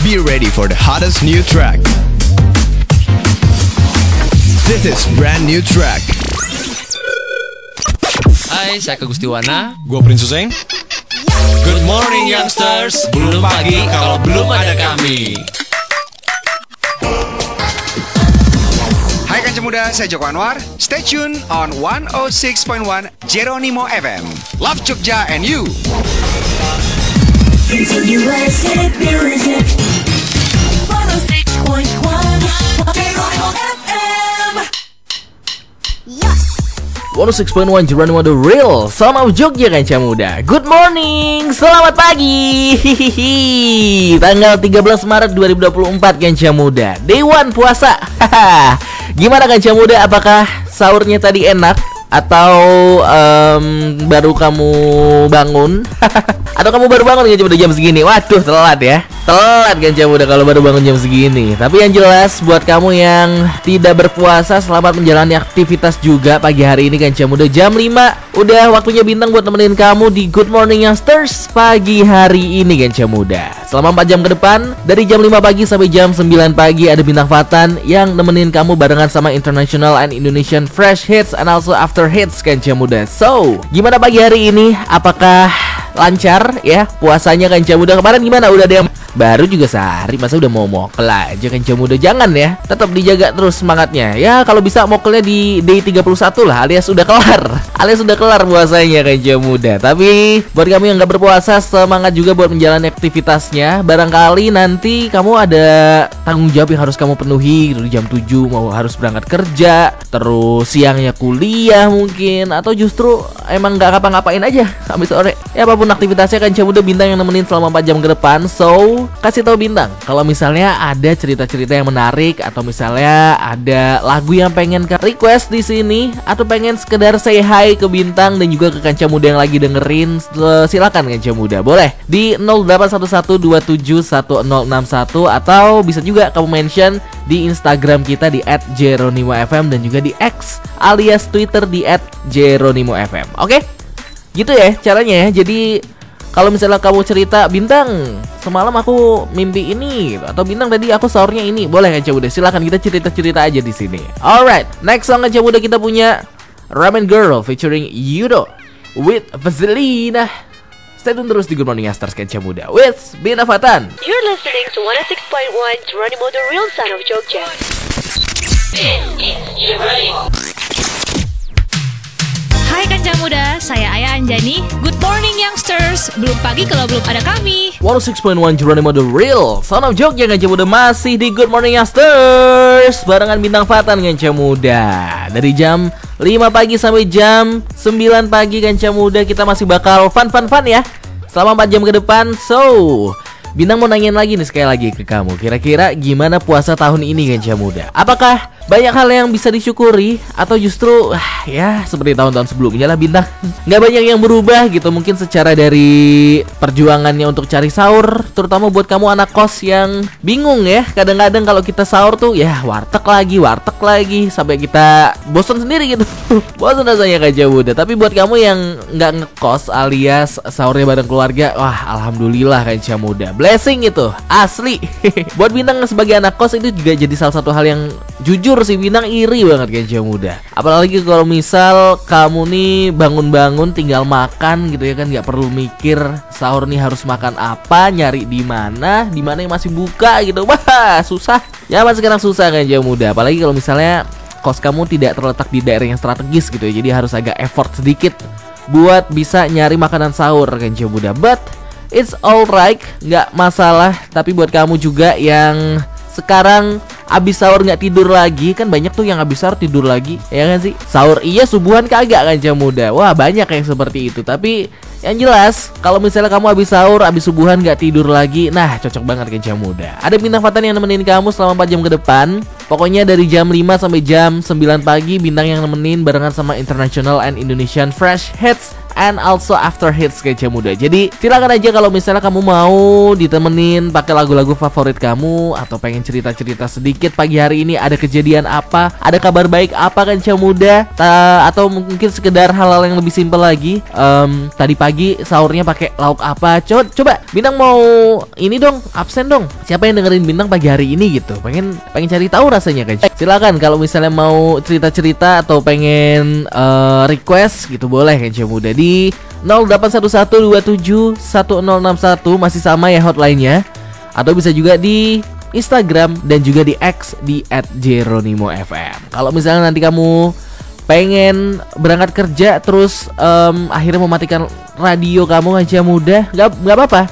Be ready for the hottest new track. This is brand new track. Hai, saya Kak Gustiwana. Gue Prince Hussein. Good morning youngsters. Belum pagi kalau belum ada kami. Hai Kanca Muda, saya Joko Anwar. Stay tune on 106.1 Jeronimo FM. Love Jogja and you. Continuous hit music. 106.1 Jeronimo FM. 106.1 Jeronimo The Real Sound of Jogja Kanca Muda. Good morning, selamat pagi. Hihihi. Tanggal 13 Maret 2024 Kanca Muda, Day 1 puasa. Gimana Kanca Muda, apakah sahurnya tadi enak? Atau baru kamu bangun? Atau kamu baru bangun Kanca Muda jam segini? Waduh, telat ya. Telat Kanca Muda kalau baru bangun jam segini. Tapi yang jelas buat kamu yang tidak berpuasa, selamat menjalani aktivitas juga pagi hari ini Kanca Muda. Jam 5 udah waktunya Bintang buat nemenin kamu di Good Morning Youngsters pagi hari ini Kanca Muda. Selama 4 jam ke depan, dari jam 5 pagi sampai jam 9 pagi ada Bintang Fatan yang nemenin kamu barengan sama International and Indonesian Fresh Hits and also After Hits Kanca Muda. So, gimana pagi hari ini? Apakah lancar ya puasanya Kanca Muda? Kemarin gimana? Udah ada yang baru juga sehari, masa udah mau mokel aja Kanca Muda? Jangan ya, tetap dijaga terus semangatnya. Ya kalau bisa mokelnya di day 31 lah, alias udah kelar. Alias udah kelar puasanya Kanca Muda. Tapi buat kamu yang gak berpuasa, semangat juga buat menjalani aktivitasnya. Barangkali nanti kamu ada tanggung jawab yang harus kamu penuhi gitu, jam 7 mau harus berangkat kerja, terus siangnya kuliah mungkin, atau justru emang gak ngapa-ngapain aja sampai sore. Ya apapun aktivitasnya Kanca Muda, Bintang yang nemenin selama 4 jam ke depan. So, kasih tahu Bintang kalau misalnya ada cerita-cerita yang menarik, atau misalnya ada lagu yang pengen ke request di sini, atau pengen sekedar say hi ke Bintang dan juga ke Kanca Muda yang lagi dengerin, silakan Kanca Muda. Boleh di 0811271061, atau bisa juga kamu mention di Instagram kita di @jeronimofm dan juga di X alias Twitter di @jeronimofm. Oke? Gitu ya caranya ya. Jadi kalau misalnya kamu cerita, Bintang semalam aku mimpi ini, atau Bintang tadi aku sahurnya ini, boleh Kanca Muda, silakan kita cerita-cerita aja di sini. Alright, next song Kanca Muda kita punya Ramen Girl featuring Yudo with Vaselina. Stay tune terus di Good Morning Youngsters Kanca Muda with Bintang Fatan. You're listening to 106.1 Jeronimo The Real Sound of Jogja. Hai Kanca Muda, saya Aya Anjani. Good morning youngsters. Belum pagi kalau belum ada kami. 106.1 Jeronimo The Real Sound of Jogja Kanca Muda, masih di Good Morning Youngsters barengan Bintang Fatan Kanca Muda. Dari jam 5 pagi sampai jam 9 pagi Kanca Muda, kita masih bakal fun ya selama 4 jam ke depan. So, Bintang mau nanyain lagi nih sekali lagi ke kamu, kira-kira gimana puasa tahun ini Kanca Muda? Apakah banyak hal yang bisa disyukuri, atau justru ya seperti tahun-tahun sebelumnya lah Bintang, nggak banyak yang berubah gitu? Mungkin secara dari perjuangannya untuk cari sahur, terutama buat kamu anak kos yang bingung ya, kadang-kadang kalau kita sahur tuh ya warteg lagi sampai kita bosan sendiri gitu. Bosan rasanya Kanca Muda. Tapi buat kamu yang nggak ngekos alias sahurnya bareng keluarga, wah alhamdulillah Kanca Muda, blessing itu asli. Buat Bintang sebagai anak kos itu juga jadi salah satu hal yang jujur sih Bintang iri banget Kanca Muda. Apalagi kalau misal kamu nih bangun-bangun tinggal makan gitu ya kan, nggak perlu mikir sahur nih harus makan apa, nyari di mana yang masih buka gitu. Wah susah. Zaman sekarang susah Kanca Muda. Apalagi kalau misalnya kos kamu tidak terletak di daerah yang strategis gitu ya, jadi harus agak effort sedikit buat bisa nyari makanan sahur Kanca Muda. But it's alright, nggak masalah. Tapi buat kamu juga yang sekarang abis sahur nggak tidur lagi, kan banyak tuh yang abis sahur tidur lagi, ya kan sih? Sahur iya, subuhan kagak Kanca Muda. Wah banyak yang seperti itu. Tapi yang jelas kalau misalnya kamu abis sahur, abis subuhan nggak tidur lagi, nah cocok banget Kanca Muda. Ada Bintang Fatan yang nemenin kamu selama 4 jam ke depan. Pokoknya dari jam 5 sampai jam 9 pagi Bintang yang nemenin barengan sama International and Indonesian Fresh Hits and also after hits Kanca Muda. Jadi silakan aja kalau misalnya kamu mau ditemenin pakai lagu-lagu favorit kamu, atau pengen cerita-cerita sedikit pagi hari ini ada kejadian apa, ada kabar baik apa Kanca Muda, atau mungkin sekedar hal-hal yang lebih simpel lagi. Tadi pagi sahurnya pakai lauk apa? Coba Bintang mau ini dong, absen dong. Siapa yang dengerin Bintang pagi hari ini gitu? Pengen cari tahu rasanya kan. Silakan kalau misalnya mau cerita-cerita atau pengen request gitu, boleh Kanca Muda di 0811271061 masih sama ya hotline-nya, atau bisa juga di Instagram dan juga di X di @jeronimo_fm. Kalau misalnya nanti kamu pengen berangkat kerja terus akhirnya mematikan radio kamu Kanca Muda, nggak apa-apa.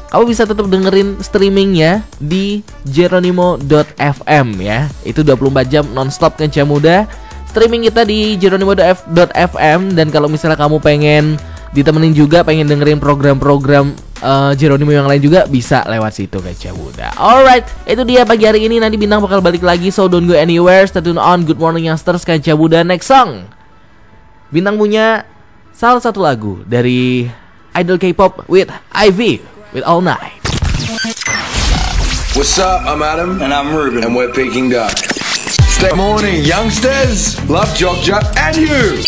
Kamu bisa tetap dengerin streamingnya di jeronimo.fm ya. Itu 24 jam nonstop Kanca Muda. Streaming kita di jeronimo.fm. Dan kalau misalnya kamu pengen ditemenin juga, pengen dengerin program-program Jeronimo yang lain juga, bisa lewat situ Kanca Muda. Alright, itu dia pagi hari ini. Nanti Bintang bakal balik lagi, so don't go anywhere. Stay tune on Good Morning Youngsters Kanca Muda. Next song, Bintang punya salah satu lagu dari idol K-pop with Ivy with All Night. What's up? I'm Adam. And I'm Ruben. And we're Peking Duck. Stay morning, youngsters. Love Jogja and you.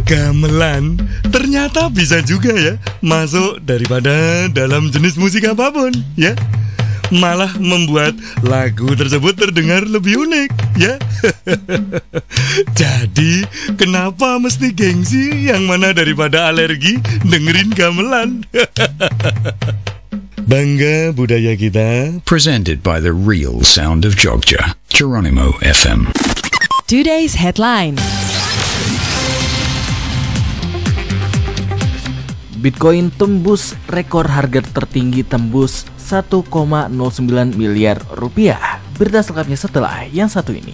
Gamelan ternyata bisa juga ya masuk daripada dalam jenis musik apapun ya. Malah membuat lagu tersebut terdengar lebih unik ya. Jadi kenapa mesti gengsi yang mana daripada alergi dengerin gamelan. Bangga budaya kita. Presented by the real sound of Jogja, Geronimo FM. Today's headline. Bitcoin tembus rekor harga tertinggi, tembus 1,09 miliar rupiah. Berita selengkapnya setelah yang satu ini.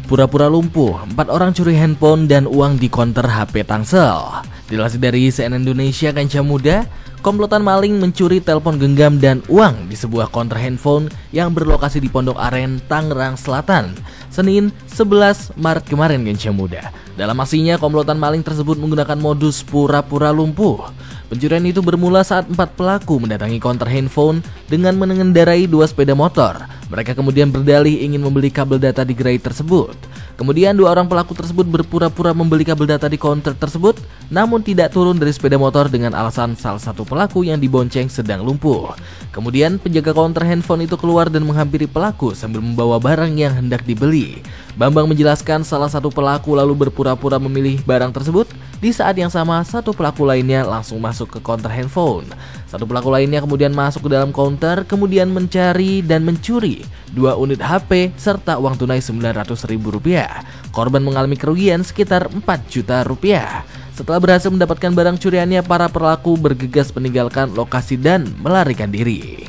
Pura-pura lumpuh, 4 orang curi handphone dan uang di konter HP Tangsel. Dilansir dari CNN Indonesia Kanca Muda, komplotan maling mencuri telepon genggam dan uang di sebuah konter handphone yang berlokasi di Pondok Aren, Tangerang Selatan, Senin 11 Maret kemarin Kanca Muda. Dalam aksinya, komplotan maling tersebut menggunakan modus pura-pura lumpuh. Pencurian itu bermula saat 4 pelaku mendatangi konter handphone dengan mengendarai 2 sepeda motor. Mereka kemudian berdalih ingin membeli kabel data di gerai tersebut. Kemudian 2 orang pelaku tersebut berpura-pura membeli kabel data di konter tersebut, namun tidak turun dari sepeda motor dengan alasan salah satu pelaku yang dibonceng sedang lumpuh. Kemudian penjaga konter handphone itu keluar dan menghampiri pelaku sambil membawa barang yang hendak dibeli. Bambang menjelaskan salah satu pelaku lalu berpura-pura memilih barang tersebut. Di saat yang sama, satu pelaku lainnya langsung masuk ke konter handphone. Satu pelaku lainnya kemudian masuk ke dalam konter, kemudian mencari dan mencuri 2 unit HP serta uang tunai Rp900.000. Korban mengalami kerugian sekitar 4 juta rupiah. Setelah berhasil mendapatkan barang curiannya, para pelaku bergegas meninggalkan lokasi dan melarikan diri.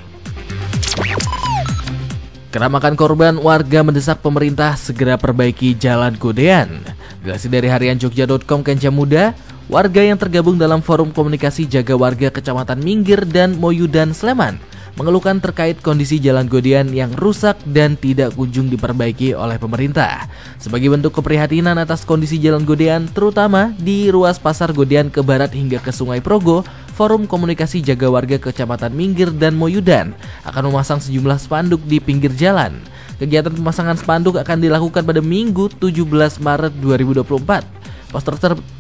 Keramakan korban, warga mendesak pemerintah segera perbaiki jalan Godean. Dilansir dari harianjogja.com Kanca Muda, warga yang tergabung dalam forum komunikasi jaga warga Kecamatan Minggir dan Moyudan Sleman mengeluhkan terkait kondisi jalan Godean yang rusak dan tidak kunjung diperbaiki oleh pemerintah. Sebagai bentuk keprihatinan atas kondisi jalan Godean, terutama di ruas Pasar Godean ke barat hingga ke Sungai Progo, Forum Komunikasi Jaga Warga Kecamatan Minggir dan Moyudan akan memasang sejumlah spanduk di pinggir jalan. Kegiatan pemasangan spanduk akan dilakukan pada Minggu 17 Maret 2024.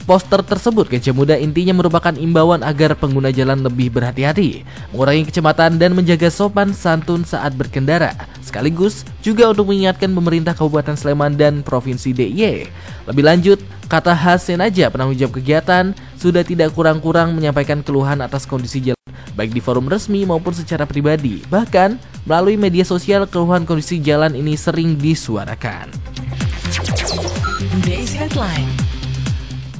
Poster tersebut Kanca Muda intinya merupakan imbauan agar pengguna jalan lebih berhati-hati, mengurangi kecepatan dan menjaga sopan santun saat berkendara, sekaligus juga untuk mengingatkan pemerintah Kabupaten Sleman dan Provinsi DIY. Lebih lanjut, kata Hasan aja penanggung jawab kegiatan sudah tidak kurang-kurang menyampaikan keluhan atas kondisi jalan baik di forum resmi maupun secara pribadi. Bahkan Melalui media sosial, keluhan kondisi jalan ini sering disuarakan. Today's headline.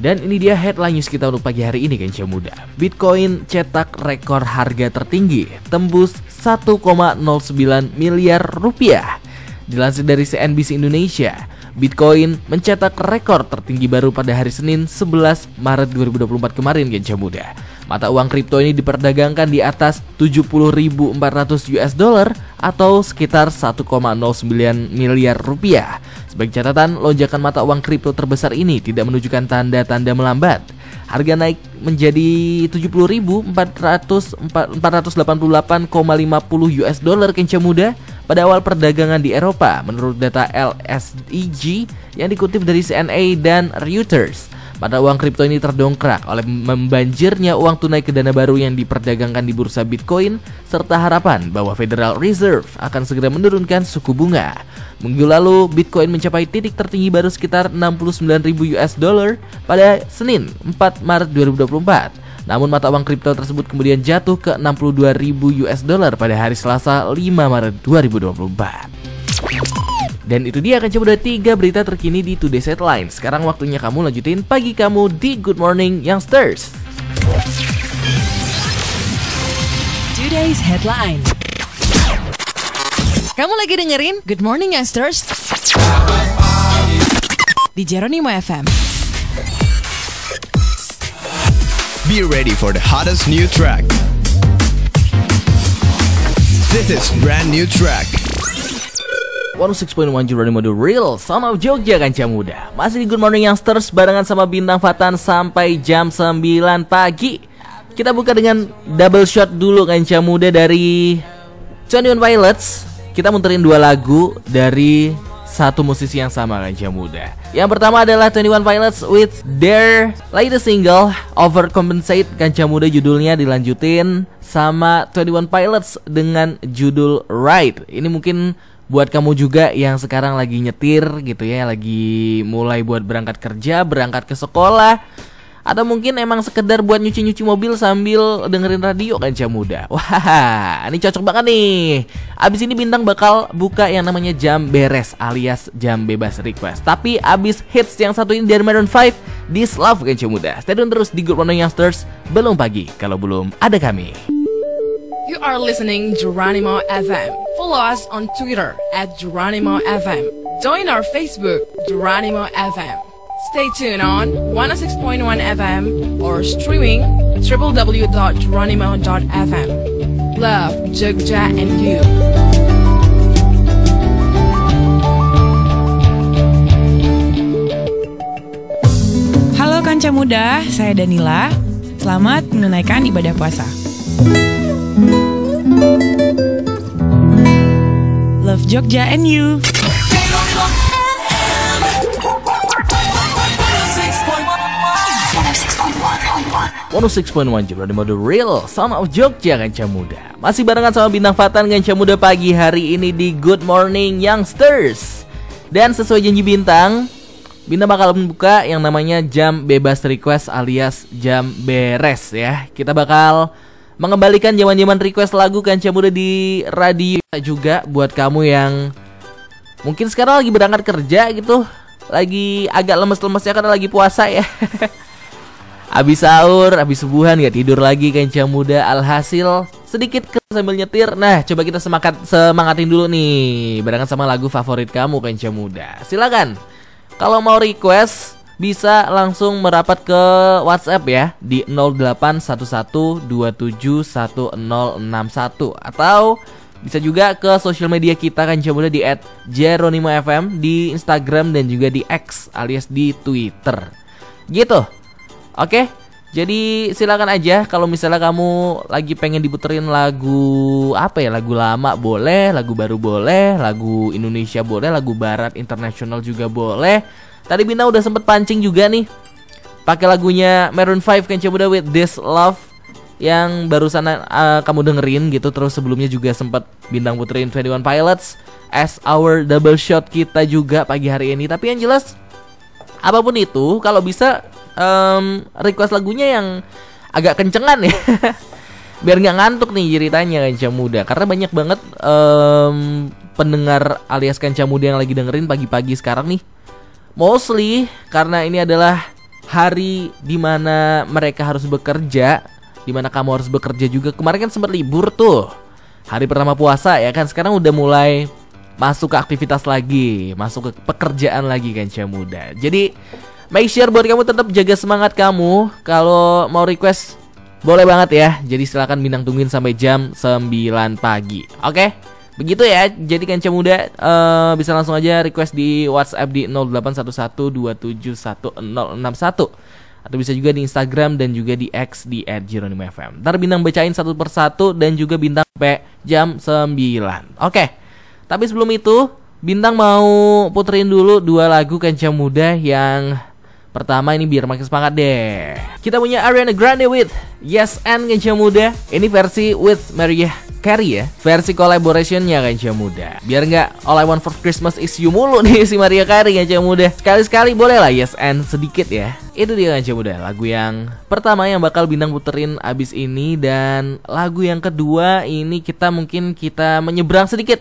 Dan ini dia headline news kita untuk pagi hari ini Kenca Muda. Bitcoin cetak rekor harga tertinggi, tembus 1,09 miliar rupiah. Dilansir dari CNBC Indonesia, Bitcoin mencetak rekor tertinggi baru pada hari Senin 11 Maret 2024 kemarin Kenca Muda. Mata uang kripto ini diperdagangkan di atas 70.400 US dollar atau sekitar 1,09 miliar rupiah. Sebagai catatan, lonjakan mata uang kripto terbesar ini tidak menunjukkan tanda-tanda melambat. Harga naik menjadi 70.488,50 US dollar Kenca Muda pada awal perdagangan di Eropa menurut data LSEG yang dikutip dari CNA dan Reuters. Mata uang kripto ini terdongkrak oleh membanjirnya uang tunai ke dana baru yang diperdagangkan di bursa Bitcoin serta harapan bahwa Federal Reserve akan segera menurunkan suku bunga. Minggu lalu, Bitcoin mencapai titik tertinggi baru sekitar 69.000 US dollar pada Senin 4 Maret 2024. Namun mata uang kripto tersebut kemudian jatuh ke 62.000 US dollar pada hari Selasa 5 Maret 2024. Dan itu dia Kenca Muda 3 berita terkini di Today's Headline. Sekarang waktunya kamu lanjutin pagi kamu di Good Morning Youngsters. Today's Headline. Kamu lagi dengerin Good Morning Youngsters di Jeronimo FM. Be ready for the hottest new track. This is brand new track. 106.1 Jeronimo The Real Sound of Jogja Kenca Muda. Masih di Good Morning Youngsters barengan sama Bintang Fatan sampai jam 9 pagi. Kita buka dengan double shot dulu Kenca Muda dari 21 Pilots. Kita muterin 2 lagu dari satu musisi yang sama Kenca Muda. Yang pertama adalah 21 Pilots with their latest single Overcompensate Kenca Muda, judulnya dilanjutin sama 21 Pilots dengan judul Ride. Ini mungkin buat kamu juga yang sekarang lagi nyetir gitu ya, lagi mulai buat berangkat kerja, berangkat ke sekolah, atau mungkin emang sekedar buat nyuci-nyuci mobil sambil dengerin radio Kenca Muda. Wah, ini cocok banget nih. Abis ini Bintang bakal buka yang namanya jam beres alias jam bebas request. Tapi abis hits yang satu ini dari Maroon 5, This Love Kenca Muda. Stay tune terus di Good Morning Youngsters. Belum pagi kalau belum ada kami. You are listening Geronimo FM. Follow us on Twitter @Geronimo FM. Join our Facebook Geronimo FM. Stay tuned on 106.1 FM or streaming www.geronimo.fm. Love Jogja and you. Halo Kenca Muda, saya Danila. Selamat menunaikan ibadah puasa. Love Jogja and you. 106.1 Jeronimo The Real Sound of Jogja Kenca Muda. Masih barengan sama Bintang Fatan Kenca Muda pagi hari ini di Good Morning Youngsters. Dan sesuai janji Bintang bakal membuka yang namanya jam bebas request alias jam beres ya. Kita bakal mengembalikan zaman-zaman request lagu Kenca Muda di radio juga buat kamu yang mungkin sekarang lagi berangkat kerja gitu, lagi agak lemes-lemesnya karena lagi puasa ya. Abis sahur, abis subuhan gak tidur lagi Kenca Muda, alhasil sedikit sambil nyetir. Nah, coba kita semangatin dulu nih barengan sama lagu favorit kamu Kenca Muda. Silakan. Kalau mau request bisa langsung merapat ke WhatsApp ya di 0811271061 atau bisa juga ke sosial media kita Kenca Muda di @jeronimo_fm di Instagram dan juga di X alias di Twitter. Gitu. Oke, jadi silakan aja kalau misalnya kamu lagi pengen diputerin lagu apa ya, lagu lama boleh, lagu baru boleh, lagu Indonesia boleh, lagu barat internasional juga boleh. Tadi Bina udah sempet pancing juga nih pakai lagunya Maroon 5 Kenca Muda with This Love yang barusan kamu dengerin gitu. Terus sebelumnya juga sempat Bintang puterin 21 Pilots as our double shot kita juga pagi hari ini. Tapi yang jelas apapun itu kalau bisa request lagunya yang agak kencengan ya. biar nggak ngantuk nih ceritanya Kanca Muda. Karena banyak banget pendengar alias Kanca Muda yang lagi dengerin pagi-pagi sekarang nih. Mostly karena ini adalah hari dimana mereka harus bekerja, dimana kamu harus bekerja juga. Kemarin kan sempat libur tuh, hari pertama puasa ya kan. Sekarang udah mulai masuk ke aktivitas lagi, masuk ke pekerjaan lagi Kanca Muda. Jadi make sure buat kamu tetap jaga semangat kamu. Kalau mau request boleh banget ya. Jadi silakan Bintang tungguin sampai jam 9 pagi. Oke? Begitu ya. Jadi Kanca Muda bisa langsung aja request di WhatsApp di 0811271061 atau bisa juga di Instagram dan juga di X di @JeronimoFM. Ntar Bintang bacain satu persatu dan juga Bintang sampai jam 9. Oke. Tapi sebelum itu Bintang mau puterin dulu 2 lagu Kanca Muda. Yang pertama ini biar makin semangat deh. Kita punya Ariana Grande with Yes and Kanca Muda. Ini versi with Mariah Carey ya, versi collaborationnya Kanca Muda. Biar nggak All I Want for Christmas Is You mulu nih si Mariah Carey Kanca Muda. Sekali-sekali boleh lah Yes and sedikit ya. Itu dia Kanca Muda, lagu yang pertama yang bakal Bintang puterin abis ini. Dan lagu yang kedua ini kita menyeberang sedikit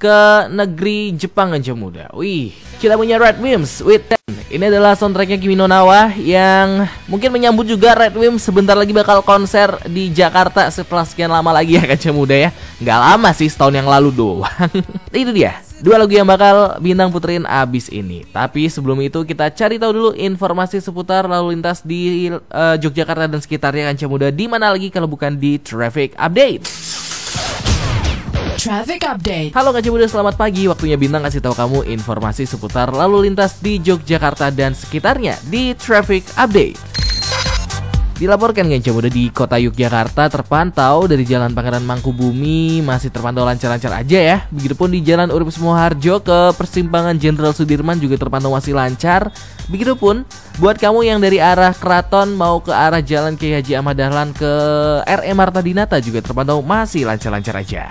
ke negeri Jepang Kanca Muda. Wih, kita punya Red Wimps with Ten. Ini adalah soundtracknya Kimi no Na wa yang mungkin menyambut juga Red Wimps sebentar lagi bakal konser di Jakarta setelah sekian lama lagi ya Kanca Muda ya. Nggak lama sih, setahun yang lalu doang. Itu dia 2 lagu yang bakal Bintang puterin abis ini. Tapi sebelum itu kita cari tahu dulu informasi seputar lalu lintas di Yogyakarta dan sekitarnya Kanca Muda. Di mana lagi kalau bukan di Traffic Update. Traffic Update. Halo Kanca Muda, selamat pagi. Waktunya Bintang kasih tahu kamu informasi seputar lalu lintas di Yogyakarta dan sekitarnya di Traffic Update. Dilaporkan Kanca Muda di kota Yogyakarta terpantau dari Jalan Pangeran Mangkubumi masih terpantau lancar-lancar aja ya. Begitupun di Jalan Urip Sumoharjo ke persimpangan Jenderal Sudirman juga terpantau masih lancar. Begitupun buat kamu yang dari arah Keraton mau ke arah Jalan Kiai Haji Ahmad Dahlan ke RE Marta Dinata juga terpantau masih lancar-lancar aja.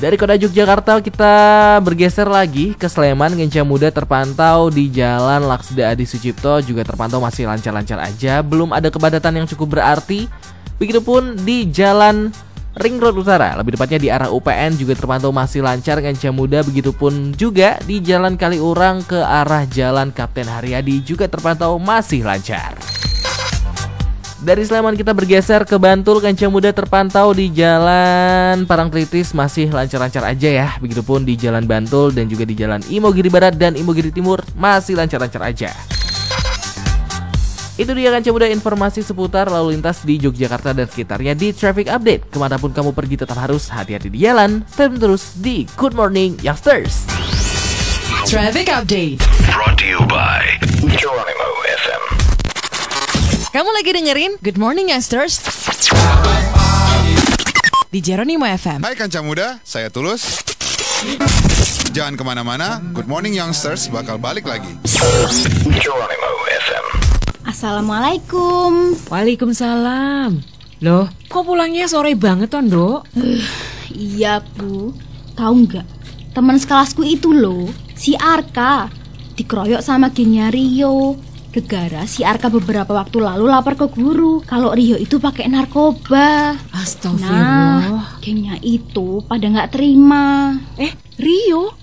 Dari kota Yogyakarta kita bergeser lagi ke Sleman. Kanca Muda terpantau di Jalan Laksda Adi Sucipto juga terpantau masih lancar-lancar aja. Belum ada kepadatan yang cukup berarti. Begitupun di Jalan Ring Road Utara, lebih tepatnya di arah UPN juga terpantau masih lancar Kanca Muda. Begitupun juga di Jalan Kaliurang ke arah Jalan Kapten Haryadi juga terpantau masih lancar. Dari Sleman kita bergeser ke Bantul. Kanca Muda terpantau di Jalan Parangtritis masih lancar-lancar aja ya. Begitupun di Jalan Bantul dan juga di Jalan Imogiri Barat dan Imogiri Timur masih lancar-lancar aja. Itu dia Kanca Muda informasi seputar lalu lintas di Yogyakarta dan sekitarnya di Traffic Update. Kemanapun kamu pergi tetap harus hati-hati di jalan. Stay terus di Good Morning Youngsters. Traffic Update Brought to you by Geronimo FM. Kamu lagi dengerin Good Morning Youngsters di Geronimo FM. Hai Kanca Muda, saya Tulus. Jangan kemana-mana, Good Morning Youngsters bakal balik lagi. Geronimo FM. Assalamualaikum. Waalaikumsalam. Loh, kok pulangnya sore banget Tondo? Iya Bu, tahu nggak? Teman sekelasku itu loh, si Arka dikeroyok sama gengnya Rio. Gegara si Arka beberapa waktu lalu lapor ke guru kalau Rio itu pakai narkoba. Astagfirullah. Nah, gengnya itu pada nggak terima. Rio?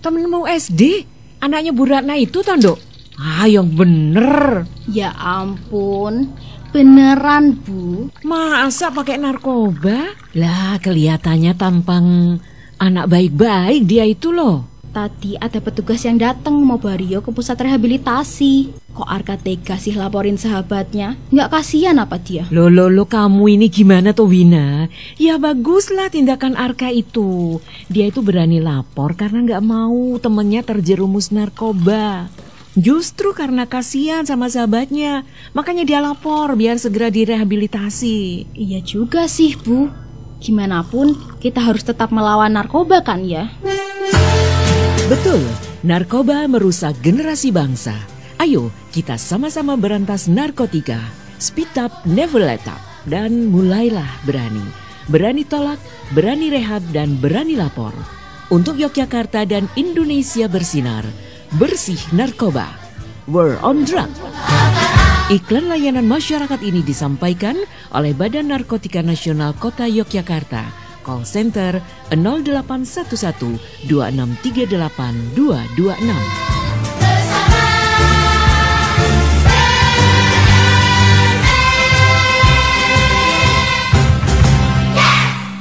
Temenmu SD? Anaknya Bu Ratna itu Tondo? Ah, yang bener. Ya ampun, beneran Bu. Masa pakai narkoba? Lah, kelihatannya tampang anak baik-baik dia itu loh. Tadi ada petugas yang datang mau bawa Rio ke pusat rehabilitasi. Kok Arka tega sih laporin sahabatnya? Nggak kasihan apa dia? Loh, kamu ini gimana tuh Wina? Ya baguslah tindakan Arka itu. Dia itu berani lapor karena nggak mau temennya terjerumus narkoba. Justru karena kasihan sama sahabatnya, makanya dia lapor biar segera direhabilitasi. Iya juga sih Bu. Gimana pun kita harus tetap melawan narkoba kan ya? Betul, narkoba merusak generasi bangsa. Ayo kita sama-sama berantas narkotika. Speed up, never let up. Dan mulailah berani. Berani tolak, berani rehab, dan berani lapor. Untuk Yogyakarta dan Indonesia bersinar. Bersih narkoba. We're on drug. Iklan layanan masyarakat ini disampaikan oleh Badan Narkotika Nasional Kota Yogyakarta. Call center 0811 2638 226.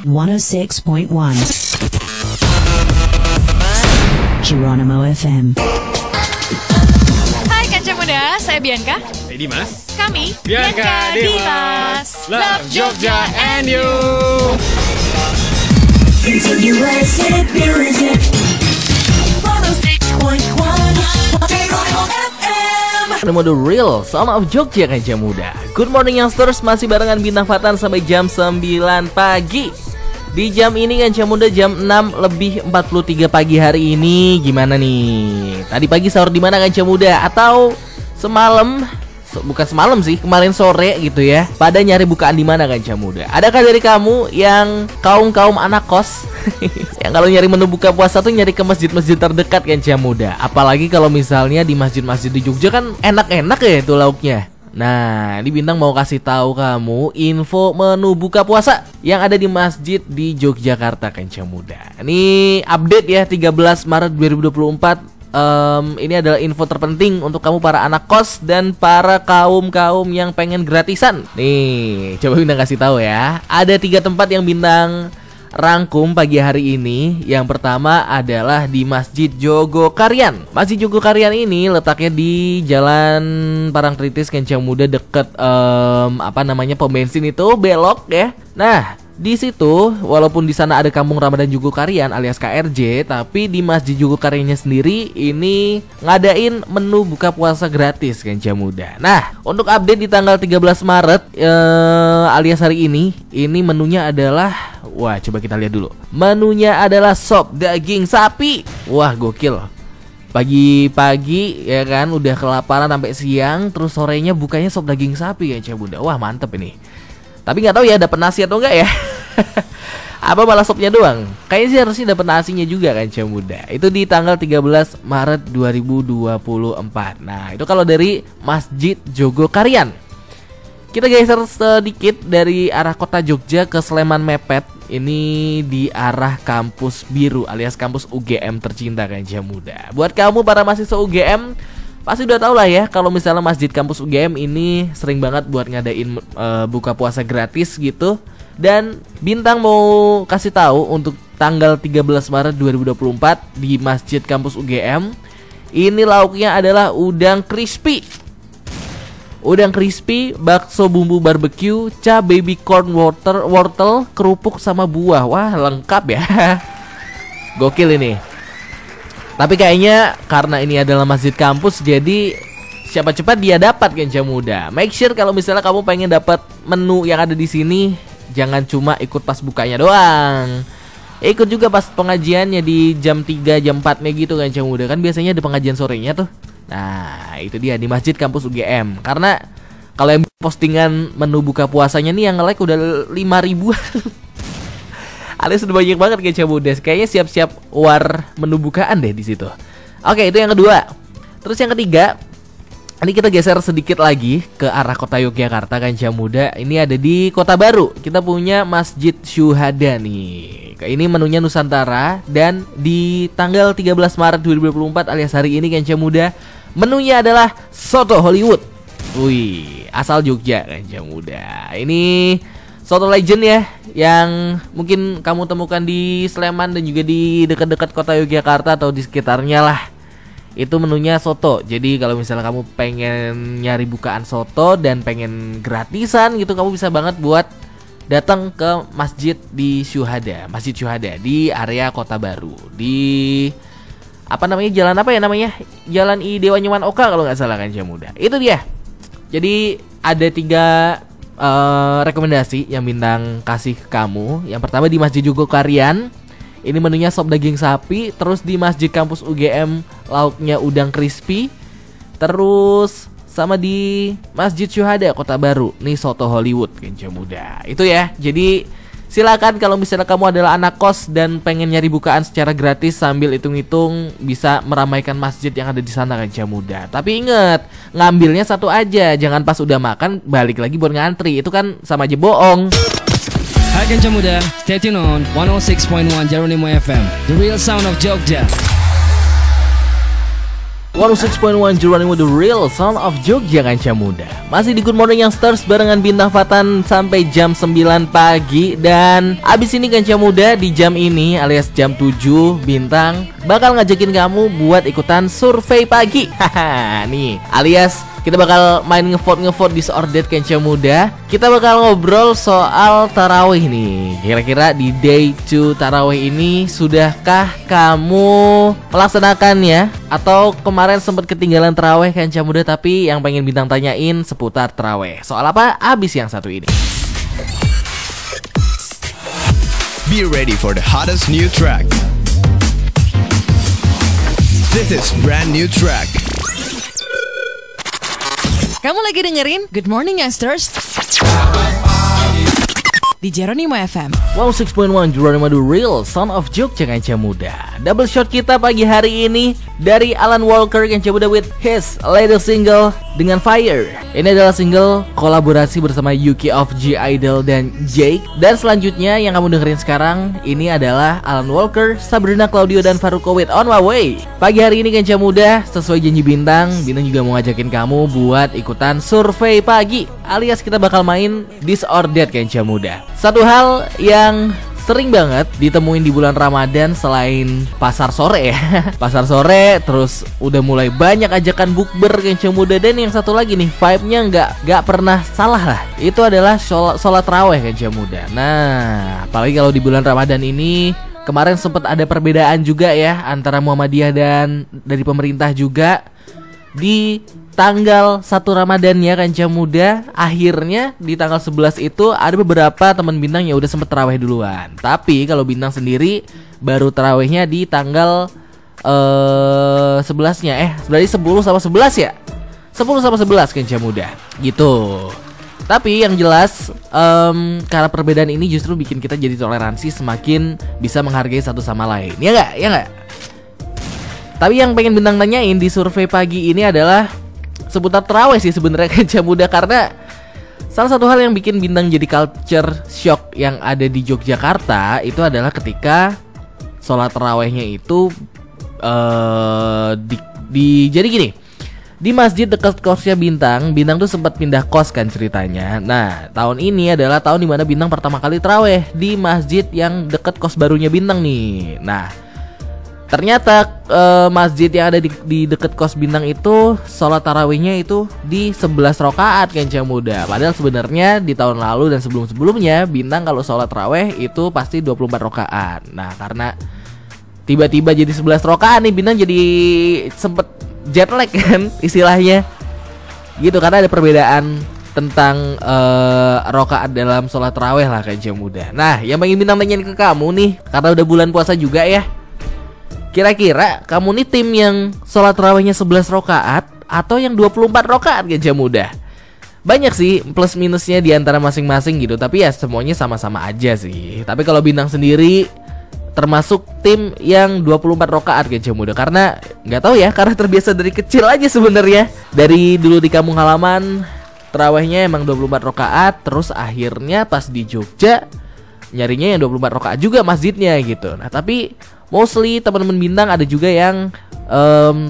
106.1 Geronimo FM. Hai Kanca Muda, saya Bianca. Saya Dimas. Kami Bianca Dimas. Love Jogja and you. Continuous hit music. 106.1 Geronimo FM. Mode Real, Sound of Jogja Kanca Muda. Good morning youngsters, masih barengan Bintang Fatan sampai jam 9 pagi. Di jam ini Kanca Muda jam 6:43 pagi hari ini gimana nih? Tadi pagi sahur di mana Kanca Muda? Atau semalam? Bukan semalam sih, kemarin sore gitu ya. Pada nyari bukaan di mana Kanca Muda? Adakah dari kamu yang kaum anak kos yang kalau nyari menu buka puasa tuh nyari ke masjid-masjid terdekat Kanca Muda? Apalagi kalau misalnya di masjid-masjid di Jogja kan enak-enak ya itu lauknya. Nah, di Bintang mau kasih tahu kamu info menu buka puasa yang ada di masjid di Yogyakarta Kanca Muda. Ini update ya 13 Maret 2024. Ini adalah info terpenting untuk kamu para anak kos dan para kaum yang pengen gratisan. Nih, coba Bintang kasih tahu ya. Ada 3 tempat yang Bintang rangkum pagi hari ini. Yang pertama adalah di Masjid Jogokarian. Masjid Jogokarian ini letaknya di Jalan Parangtritis Kanca Muda deket pom bensin itu belok ya. Nah, di situ walaupun di sana ada Kampung Ramadan Jogokarian alias KRJ, tapi di Masjid Jogokariannya sendiri ini ngadain menu buka puasa gratis Kanca Muda. Nah, untuk update di tanggal 13 Maret alias hari ini menunya adalah, wah coba kita lihat dulu. Menunya adalah sop daging sapi. Wah, gokil. Pagi-pagi ya kan udah kelaparan sampai siang, terus sorenya bukanya sop daging sapi Kanca Muda. Wah, mantep ini. Tapi nggak tahu ya dapat nasi atau enggak ya. Apa malah sopnya doang? Kayaknya sih harusnya dapat nasinya juga Kanca Muda. Itu di tanggal 13 Maret 2024. Nah, itu kalau dari Masjid Jogokarian. Kita geser sedikit dari arah kota Jogja ke Sleman mepet. Ini di arah kampus biru alias kampus UGM tercinta Kanca Muda. Buat kamu para mahasiswa UGM pasti udah tau lah ya kalau misalnya masjid kampus UGM ini sering banget buat ngadain buka puasa gratis gitu. Dan Bintang mau kasih tahu untuk tanggal 13 Maret 2024 di masjid kampus UGM ini lauknya adalah udang crispy. Udang crispy, bakso bumbu barbecue, baby corn wortel, kerupuk sama buah. Wah, lengkap ya. Gokil ini. Tapi kayaknya karena ini adalah masjid kampus, jadi siapa cepat dia dapat Kanca Muda. Make sure kalau misalnya kamu pengen dapat menu yang ada di sini, jangan cuma ikut pas bukanya doang. Ikut juga pas pengajiannya di jam 3, jam 4-nya gitu Kanca Muda. Kan biasanya ada pengajian sorenya tuh. Nah, itu dia di masjid kampus UGM. Karena kalau yang postingan menu buka puasanya nih yang nge-like udah 5.000-an. Alias sudah banyak banget Kanca Muda. Kayaknya siap-siap war menu bukaan deh di situ. Oke, itu yang kedua. Terus yang ketiga, ini kita geser sedikit lagi ke arah kota Yogyakarta Kanca Muda. Ini ada di Kota Baru. Kita punya Masjid Syuhada nih. Ini menunya Nusantara dan di tanggal 13 Maret 2024 alias hari ini Kanca Muda, menunya adalah soto Hollywood. Wih, asal Jogja Kanca Muda. Ini soto legend ya, yang mungkin kamu temukan di Sleman dan juga di dekat-dekat kota Yogyakarta atau di sekitarnya lah. Itu menunya soto. Jadi kalau misalnya kamu pengen nyari bukaan soto dan pengen gratisan gitu, kamu bisa banget buat datang ke masjid di Syuhada, Masjid Syuhada di area Kota Baru. Di jalan apa ya namanya? Jalan I Dewa Nyoman Oka kalau nggak salah Kanca Muda. Itu dia. Jadi ada 3 rekomendasi yang Bintang kasih ke kamu. Yang pertama di Masjid Jogokarian, ini menunya sop daging sapi. Terus di Masjid Kampus UGM lauknya udang crispy. Terus sama di Masjid Syuhada Kota Baru, nih soto Hollywood Kanca Muda. Itu ya. Jadi Silakan kalau misalnya kamu adalah anak kos dan pengen nyari bukaan secara gratis sambil hitung-hitung bisa meramaikan masjid yang ada di sana Kanca Muda. Tapi inget, ngambilnya satu aja, jangan pas udah makan balik lagi buat ngantri. Itu kan sama aja bohong. Hai Kanca Muda, stay tune on 106.1 Geronimo FM, the real sound of Jogja. 106.1 Geronimo, the real sound of Jogja Kanca Muda. Masih di Good Morning Youngsters barengan Bintang Fatan sampai jam 9 pagi. Dan abis ini Kanca Muda di jam ini alias jam 7 Bintang bakal ngajakin kamu buat ikutan survei pagi. Haha, nih alias kita bakal main ngevote disordered Kanca Muda. Kita bakal ngobrol soal tarawih nih. Kira-kira di day 2 tarawih ini sudahkah kamu melaksanakannya? Atau kemarin sempat ketinggalan tarawih Kanca Muda, tapi yang pengen Bintang tanyain seputar tarawih. Soal apa? Abis yang satu ini. Be ready for the hottest new track. This is brand new track. Kamu lagi dengerin Good Morning Youngsters di Geronimo FM. 106.1 Geronimo, the real sound of Jogja Kanca Muda. Double shot kita pagi hari ini dari Alan Walker Kanca Muda with his latest single dengan Fire. Ini adalah single kolaborasi bersama Yuki of G Idol dan Jake. Dan selanjutnya yang kamu dengerin sekarang ini adalah Alan Walker, Sabrina Claudio dan Faruko with On My Way. Pagi hari ini Kanca Muda, sesuai janji Bintang juga mau ngajakin kamu buat ikutan survei pagi, alias kita bakal main This or That Kanca Muda. Satu hal yang sering banget ditemuin di bulan Ramadan selain pasar sore ya. Pasar sore, terus udah mulai banyak ajakan bukber Kanca Muda. Dan yang satu lagi nih, vibe-nya nggak pernah salah lah. Itu adalah sholat tarawih Kanca Muda. Nah, apalagi kalau di bulan Ramadan ini, kemarin sempat ada perbedaan juga ya antara Muhammadiyah dan dari pemerintah juga. Di tanggal 1 Ramadan ya Kanca Muda, akhirnya di tanggal 11 itu ada beberapa teman Bintang yang udah sempet tarawih duluan. Tapi kalau Bintang sendiri baru tarawihnya di tanggal 11-nya. Berarti 10 sama 11 ya? 10 sama 11 Kanca Muda gitu. Tapi yang jelas karena perbedaan ini justru bikin kita jadi toleransi, semakin bisa menghargai satu sama lain. Ya nggak? Ya nggak? Tapi yang pengen Bintang tanyain di survei pagi ini adalah seputar tarawih sih sebenarnya Kanca Muda. Karena salah satu hal yang bikin Bintang jadi culture shock yang ada di Yogyakarta itu adalah ketika sholat tarawihnya itu jadi gini. Di masjid dekat kosnya Bintang tuh sempat pindah kos kan ceritanya. Nah, tahun ini adalah tahun dimana Bintang pertama kali tarawih di masjid yang dekat kos barunya Bintang nih. Nah, ternyata masjid yang ada di dekat kos Bintang itu sholat tarawihnya itu di 11 rakaat Kanca Muda. Padahal sebenarnya di tahun lalu dan sebelum-sebelumnya Bintang kalau sholat tarawih itu pasti 24 rakaat. Nah, karena tiba-tiba jadi 11 rakaat nih, Bintang jadi sempet jet lag kan istilahnya gitu, karena ada perbedaan tentang rakaat dalam sholat tarawih lah Kanca Muda. Nah, yang pengen Bintang tanyain ke kamu nih, karena udah bulan puasa juga ya, kira-kira kamu nih tim yang sholat tarawihnya 11 rakaat atau yang 24 rakaat Kanca Muda? Banyak sih plus minusnya di antara masing-masing gitu, tapi ya semuanya sama-sama aja sih. Tapi kalau Bintang sendiri termasuk tim yang 24 rakaat Kanca Muda, karena nggak tahu ya, karena terbiasa dari kecil aja sebenarnya. Dari dulu di kampung halaman tarawihnya emang 24 rakaat, terus akhirnya pas di Jogja nyarinya yang 24 rakaat juga masjidnya gitu. Nah, tapi mostly teman-teman Bintang ada juga yang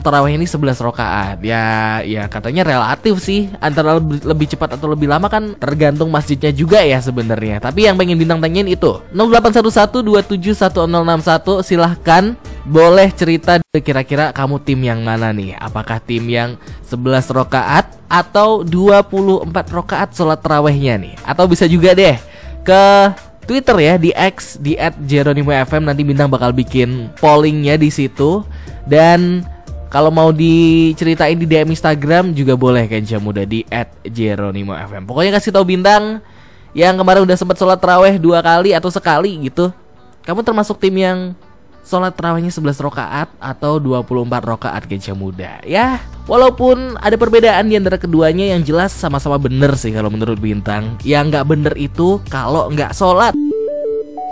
tarawih ini 11 rakaat. Ya katanya relatif sih, antara lebih cepat atau lebih lama kan tergantung masjidnya juga ya sebenarnya. Tapi yang pengen Bintang tanyain itu 0811271061. Silahkan boleh cerita kira-kira kamu tim yang mana nih? Apakah tim yang 11 rakaat atau 24 rakaat sholat tarawihnya nih? Atau bisa juga deh ke Twitter ya, di X di @geronimo_fm. Nanti Bintang bakal bikin pollingnya di situ. Dan kalau mau diceritain di DM Instagram juga boleh Kanca Muda di @geronimo_fm. Pokoknya kasih tahu Bintang yang kemarin udah sempat sholat tarawih 2 kali atau sekali gitu. Kamu termasuk tim yang sholat tarawihnya 11 rakaat atau 24 rakaat Kanca Muda. Ya, walaupun ada perbedaan di antara keduanya, yang jelas sama-sama bener sih kalau menurut Bintang. Yang nggak bener itu kalau nggak sholat.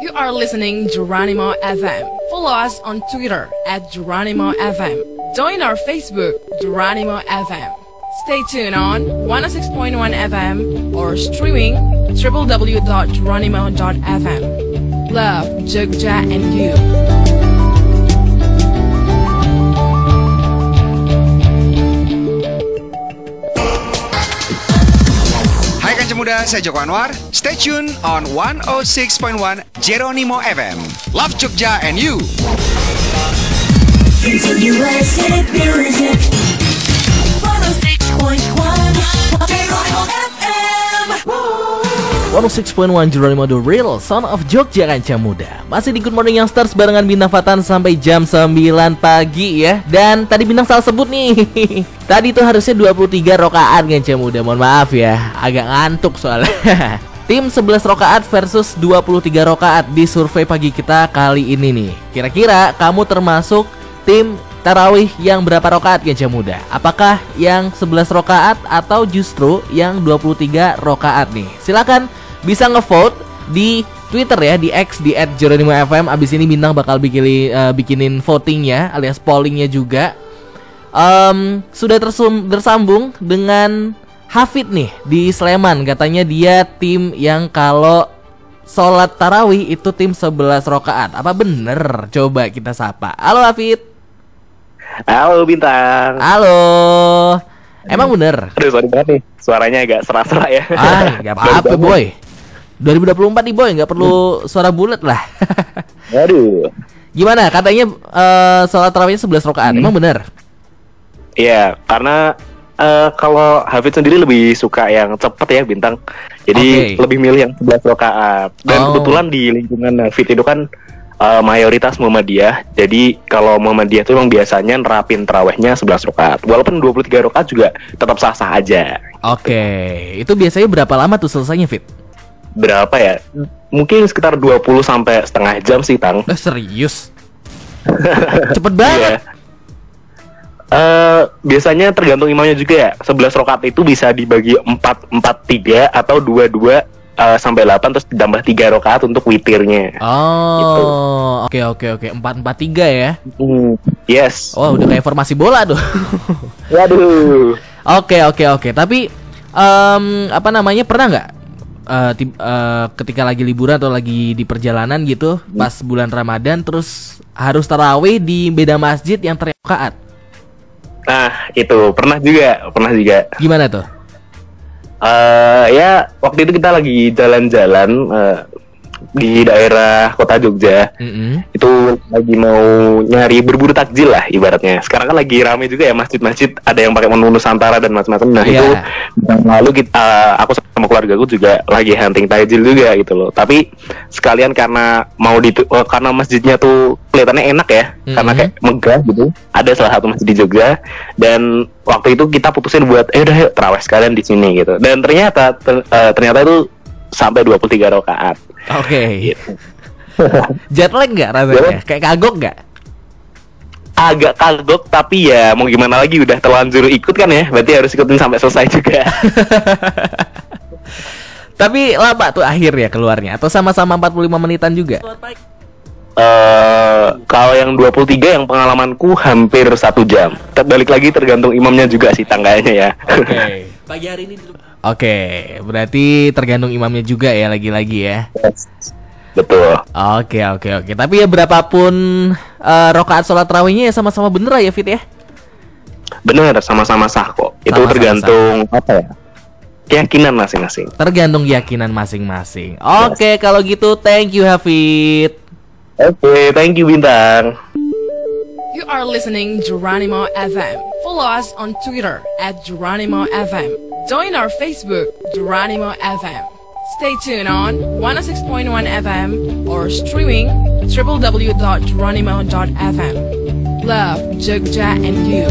You are listening Geronimo FM. Follow us on Twitter at Geronimo FM. Join our Facebook, Geronimo FM. Stay tuned on 106.1 FM or streaming www.geronimo.fm. Love, Jogja, and you. Hai Kanca Muda, saya Joko Anwar. Stay tune on 106.1 Geronimo FM. Love Jogja and you. Continuous hit music. 106.1 Geronimo FM. 106.1 Geronimo The Real Sound of Jogja Kanca Muda. Masih di Good Morning Youngsters barengan Bintang Fatan sampai jam 9 pagi ya. Dan tadi Bintang salah sebut nih. Tadi itu harusnya 23 rokaat Kanca Muda. Mohon maaf ya, agak ngantuk soalnya. Tim 11 rokaat versus 23 rokaat di survei pagi kita kali ini nih. Kira-kira kamu termasuk tim tarawih yang berapa rokaat Kanca Muda? Apakah yang 11 rokaat atau justru yang 23 rokaat nih? Silakan bisa ngevote di Twitter ya, di X di @geronimo_fm. Abis ini Bintang bakal bikinin votingnya alias pollingnya juga. Sudah tersambung dengan Hafid nih di Sleman. Katanya dia tim yang kalau sholat tarawih itu tim 11 rokaat. Apa bener? Coba kita sapa. Halo Hafid. Halo Bintang. Halo. Emang bener? Aduh sorry banget nih, suaranya agak serak-serak ya. Gak apa-apa boy. 2024 nih boy, gak perlu suara bulat lah. Aduh. Gimana? Katanya sholat tarawihnya 11 rokaat. Emang bener? Iya, karena kalau Hafid sendiri lebih suka yang cepet ya Bintang. Jadi lebih milih yang 11 rokaat. Dan kebetulan di lingkungan Hafid itu kan mayoritas Muhammadiyah. Jadi kalau Muhammadiyah itu memang biasanya nerapin tarawihnya 11 rakaat. Walaupun 23 rakaat juga tetap sah-sah aja. Oke. Itu biasanya berapa lama tuh selesainya, Fit? Berapa ya? Mungkin sekitar 20 sampai setengah jam sih, Tang. Serius? Cepet banget. Biasanya tergantung imamnya juga ya. 11 rakaat itu bisa dibagi 4-4-3 atau 2-2 sampai 8 terus ditambah 3 rakaat untuk witirnya. Gitu. Oke. 4-4-3 ya. Yes. Oh, udah kayak formasi bola tuh. Waduh. Oke. Tapi apa namanya, pernah nggak ketika lagi liburan atau lagi di perjalanan gitu pas bulan Ramadan terus harus tarawih di beda masjid yang rakaat? Nah, itu pernah juga. Gimana tuh? Ya waktu itu kita lagi jalan-jalan di daerah kota Jogja. Itu lagi mau nyari berburu takjil lah ibaratnya. Sekarang kan lagi rame juga ya masjid-masjid, ada yang pakai menu Nusantara dan macam-macam. Nah itu lalu aku sama keluargaku juga lagi hunting takjil juga gitu loh. Tapi sekalian karena karena masjidnya tuh kelihatannya enak ya, karena kayak megah gitu. Ada salah satu masjid di Jogja dan waktu itu kita putusin buat udah tarawih sekalian di sini gitu. Dan ternyata itu sampai 23 rakaat. Oke. Gitu. Jet lag nggak rasanya? Kayak kagok nggak? Agak kagok, tapi ya mau gimana lagi, udah terlanjur ikut kan ya, berarti harus ikutin sampai selesai juga. Tapi lama tuh akhir ya keluarnya, atau sama-sama 45 menitan juga? Kalau yang 23 yang pengalamanku hampir 1 jam. Balik lagi tergantung imamnya juga sih tangganya ya. Oke. Pagi hari ini dulu. Oke, berarti tergantung imamnya juga ya lagi-lagi ya. Betul. Oke. Tapi ya berapapun rakaat sholat tarawihnya ya sama-sama bener ya Fit ya? Bener, sama-sama sah kok. Itu tergantung apa ya? Keyakinan masing-masing. Tergantung keyakinan masing-masing. Oke, kalau gitu thank you Hafid. Oke, thank you Bintang. You are listening Geronimo FM. Follow us on Twitter @Geronimo FM. Join our Facebook, Geronimo FM. Stay tuned on 106.1 FM or streaming www.geronimo.fm. Love, Jogja, and you.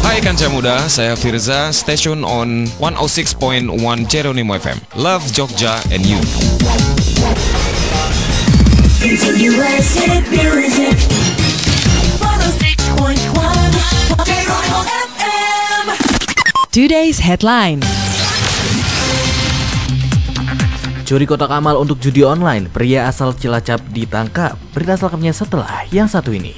Hai Kanca Muda, saya Firza, station on 106.1 Geronimo FM. Love Jogja and you. Continuous hit music. 106.1 Geronimo FM. Today's headline. Curi kotak amal untuk judi online, pria asal Cilacap ditangkap. Berita selengkapnya setelah yang satu ini.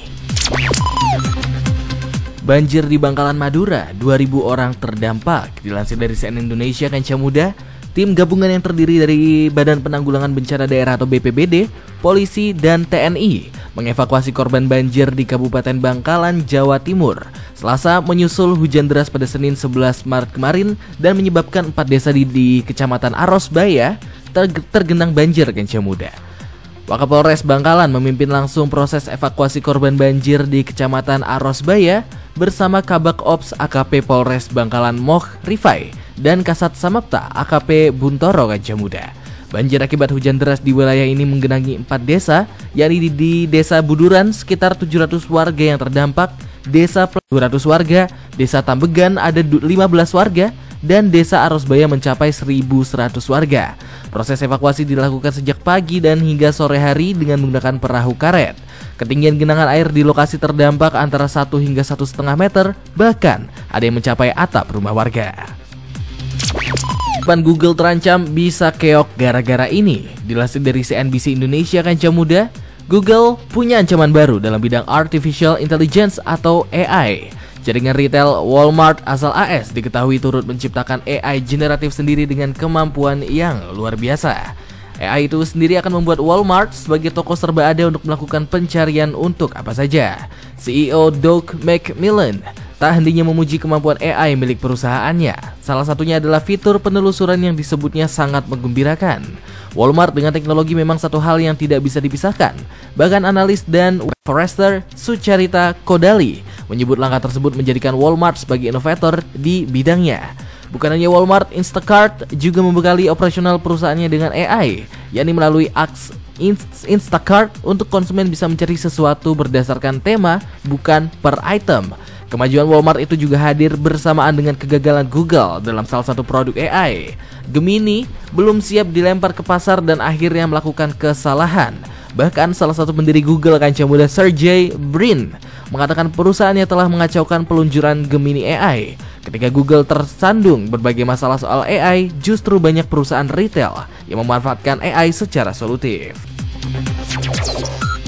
Banjir di Bangkalan Madura, 2.000 orang terdampak. Dilansir dari CNN Indonesia Kancah Muda, tim gabungan yang terdiri dari Badan Penanggulangan Bencana Daerah atau BPBD, polisi, dan TNI mengevakuasi korban banjir di Kabupaten Bangkalan, Jawa Timur. Selasa menyusul hujan deras pada Senin 11 Maret kemarin dan menyebabkan 4 desa di Kecamatan Arosbaya tergenang banjir Kancah Muda. Wakapolres Bangkalan memimpin langsung proses evakuasi korban banjir di Kecamatan Arosbaya bersama Kabak Ops AKP Polres Bangkalan Moh Rifai dan Kasat Samapta AKP Buntoro Kancah Muda. Banjir akibat hujan deras di wilayah ini menggenangi 4 desa, yakni di Desa Buduran sekitar 700 warga yang terdampak, Desa 200 warga, Desa Tambegan ada 15 warga, dan Desa Arosbaya mencapai 1.100 warga. Proses evakuasi dilakukan sejak pagi dan hingga sore hari dengan menggunakan perahu karet. Ketinggian genangan air di lokasi terdampak antara 1 hingga 1,5 meter, bahkan ada yang mencapai atap rumah warga. Google terancam bisa keok gara-gara ini. Dilansir dari CNBC Indonesia Kancah Muda, Google punya ancaman baru dalam bidang Artificial Intelligence atau AI. Jaringan retail Walmart asal AS diketahui turut menciptakan AI generatif sendiri dengan kemampuan yang luar biasa. AI itu sendiri akan membuat Walmart sebagai toko serba ada untuk melakukan pencarian untuk apa saja. CEO Doug McMillan tak hentinya memuji kemampuan AI milik perusahaannya. Salah satunya adalah fitur penelusuran yang disebutnya sangat menggembirakan. Walmart dengan teknologi memang satu hal yang tidak bisa dipisahkan. Bahkan analis dan Forrester Sucharita Kodali menyebut langkah tersebut menjadikan Walmart sebagai inovator di bidangnya. Bukan hanya Walmart, Instacart juga membekali operasional perusahaannya dengan AI, yakni melalui Instacart untuk konsumen bisa mencari sesuatu berdasarkan tema, bukan per item. Kemajuan Walmart itu juga hadir bersamaan dengan kegagalan Google dalam salah satu produk AI. Gemini belum siap dilempar ke pasar dan akhirnya melakukan kesalahan. Bahkan salah satu pendiri Google Kancah Muda Sergey Brin mengatakan perusahaannya telah mengacaukan peluncuran Gemini AI. Ketika Google tersandung berbagai masalah soal AI, justru banyak perusahaan retail yang memanfaatkan AI secara solutif.